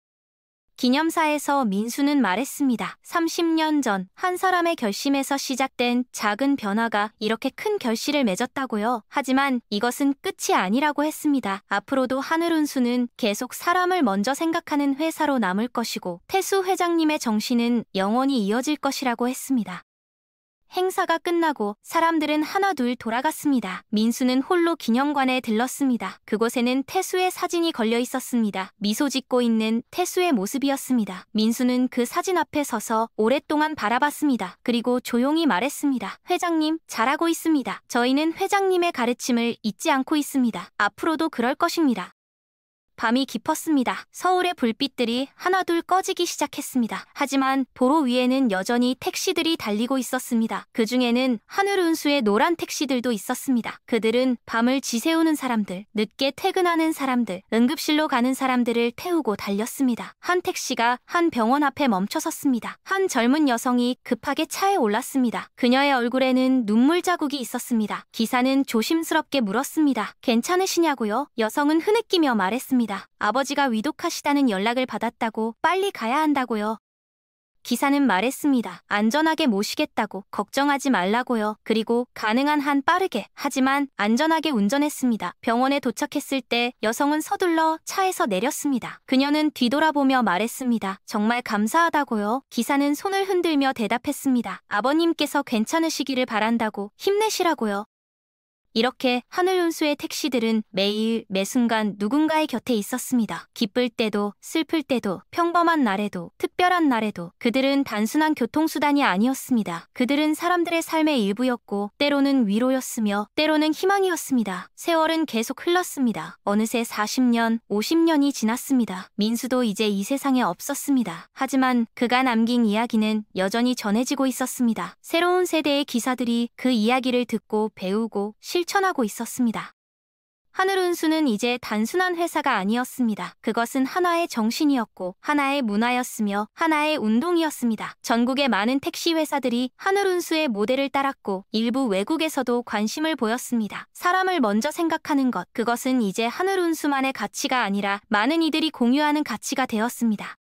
Speaker 1: 기념사에서 민수는 말했습니다. 30년 전 한 사람의 결심에서 시작된 작은 변화가 이렇게 큰 결실을 맺었다고요. 하지만 이것은 끝이 아니라고 했습니다. 앞으로도 하늘운수는 계속 사람을 먼저 생각하는 회사로 남을 것이고 태수 회장님의 정신은 영원히 이어질 것이라고 했습니다. 행사가 끝나고 사람들은 하나둘 돌아갔습니다. 민수는 홀로 기념관에 들렀습니다. 그곳에는 태수의 사진이 걸려 있었습니다. 미소 짓고 있는 태수의 모습이었습니다. 민수는 그 사진 앞에 서서 오랫동안 바라봤습니다. 그리고 조용히 말했습니다. 회장님, 잘하고 있습니다. 저희는 회장님의 가르침을 잊지 않고 있습니다. 앞으로도 그럴 것입니다. 밤이 깊었습니다. 서울의 불빛들이 하나둘 꺼지기 시작했습니다. 하지만 도로 위에는 여전히 택시들이 달리고 있었습니다. 그 중에는 하늘운수의 노란 택시들도 있었습니다. 그들은 밤을 지새우는 사람들, 늦게 퇴근하는 사람들, 응급실로 가는 사람들을 태우고 달렸습니다. 한 택시가 한 병원 앞에 멈춰섰습니다. 한 젊은 여성이 급하게 차에 올랐습니다. 그녀의 얼굴에는 눈물 자국이 있었습니다. 기사는 조심스럽게 물었습니다. 괜찮으시냐고요? 여성은 흐느끼며 말했습니다. 아버지가 위독하시다는 연락을 받았다고 빨리 가야 한다고요. 기사는 말했습니다. 안전하게 모시겠다고. 걱정하지 말라고요. 그리고 가능한 한 빠르게, 하지만 안전하게 운전했습니다. 병원에 도착했을 때 여성은 서둘러 차에서 내렸습니다. 그녀는 뒤돌아보며 말했습니다. 정말 감사하다고요. 기사는 손을 흔들며 대답했습니다. 아버님께서 괜찮으시기를 바란다고. 힘내시라고요. 이렇게 하늘운수의 택시들은 매일 매순간 누군가의 곁에 있었습니다. 기쁠 때도 슬플 때도 평범한 날에도 특별한 날에도 그들은 단순한 교통수단이 아니었습니다. 그들은 사람들의 삶의 일부였고 때로는 위로였으며 때로는 희망이었습니다. 세월은 계속 흘렀습니다. 어느새 40년, 50년이 지났습니다. 민수도 이제 이 세상에 없었습니다. 하지만 그가 남긴 이야기는 여전히 전해지고 있었습니다. 새로운 세대의 기사들이 그 이야기를 듣고 배우고 실천하고 있었습니다. 하늘운수는 이제 단순한 회사가 아니었습니다. 그것은 하나의 정신이었고 하나의 문화였으며 하나의 운동이었습니다. 전국의 많은 택시 회사들이 하늘운수의 모델을 따랐고 일부 외국에서도 관심을 보였습니다. 사람을 먼저 생각하는 것, 그것은 이제 하늘운수만의 가치가 아니라 많은 이들이 공유하는 가치가 되었습니다.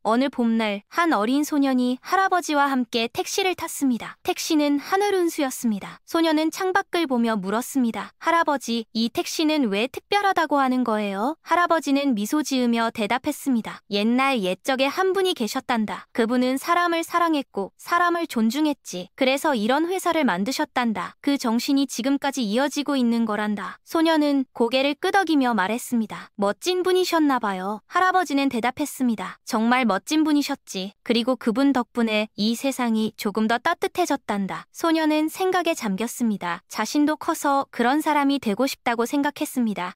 Speaker 1: 어느 봄날 한 어린 소년이 할아버지와 함께 택시를 탔습니다. 택시는 하늘운수였습니다. 소년은 창밖을 보며 물었습니다. 할아버지, 이 택시는 왜 특별하다고 하는 거예요? 할아버지는 미소 지으며 대답했습니다. 옛날 옛적에 한 분이 계셨단다. 그분은 사람을 사랑했고 사람을 존중했지. 그래서 이런 회사를 만드셨단다. 그 정신이 지금까지 이어지고 있는 거란다. 소년은 고개를 끄덕이며 말했습니다. 멋진 분이셨나 봐요. 할아버지는 대답했습니다. 정말 멋진 분이셨지. 그리고 그분 덕분에 이 세상이 조금 더 따뜻해졌단다. 소녀는 생각에 잠겼습니다. 자신도 커서 그런 사람이 되고 싶다고 생각했습니다.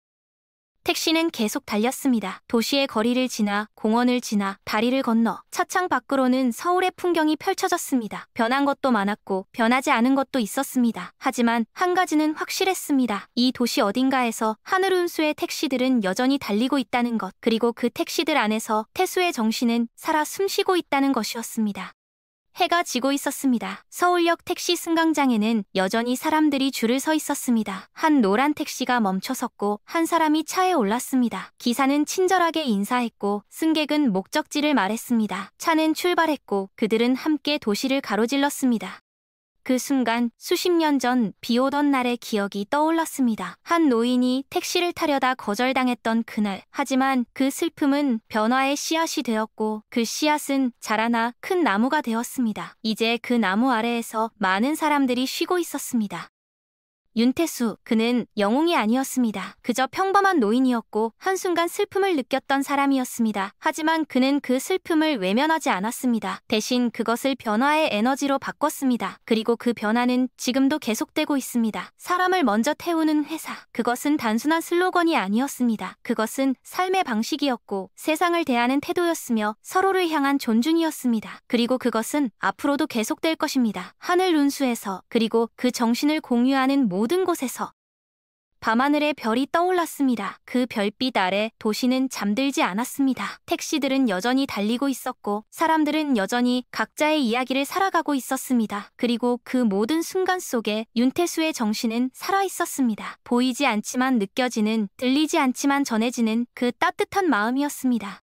Speaker 1: 택시는 계속 달렸습니다. 도시의 거리를 지나 공원을 지나 다리를 건너 차창 밖으로는 서울의 풍경이 펼쳐졌습니다. 변한 것도 많았고 변하지 않은 것도 있었습니다. 하지만 한 가지는 확실했습니다. 이 도시 어딘가에서 하늘 운수의 택시들은 여전히 달리고 있다는 것, 그리고 그 택시들 안에서 태수의 정신은 살아 숨쉬고 있다는 것이었습니다. 해가 지고 있었습니다. 서울역 택시 승강장에는 여전히 사람들이 줄을 서 있었습니다. 한 노란 택시가 멈춰섰고 한 사람이 차에 올랐습니다. 기사는 친절하게 인사했고 승객은 목적지를 말했습니다. 차는 출발했고 그들은 함께 도시를 가로질렀습니다. 그 순간 수십 년 전 비 오던 날의 기억이 떠올랐습니다. 한 노인이 택시를 타려다 거절당했던 그날. 하지만 그 슬픔은 변화의 씨앗이 되었고 그 씨앗은 자라나 큰 나무가 되었습니다. 이제 그 나무 아래에서 많은 사람들이 쉬고 있었습니다. 윤태수, 그는 영웅이 아니었습니다. 그저 평범한 노인이었고 한순간 슬픔을 느꼈던 사람이었습니다. 하지만 그는 그 슬픔을 외면하지 않았습니다. 대신 그것을 변화의 에너지로 바꿨습니다. 그리고 그 변화는 지금도 계속되고 있습니다. 사람을 먼저 태우는 회사. 그것은 단순한 슬로건이 아니었습니다. 그것은 삶의 방식이었고 세상을 대하는 태도였으며 서로를 향한 존중이었습니다. 그리고 그것은 앞으로도 계속될 것입니다. 하늘 운수에서, 그리고 그 정신을 공유하는 모든 곳에서. 밤하늘에 별이 떠올랐습니다. 그 별빛 아래 도시는 잠들지 않았습니다. 택시들은 여전히 달리고 있었고 사람들은 여전히 각자의 이야기를 살아가고 있었습니다. 그리고 그 모든 순간 속에 윤태수의 정신은 살아있었습니다. 보이지 않지만 느껴지는, 들리지 않지만 전해지는 그 따뜻한 마음이었습니다.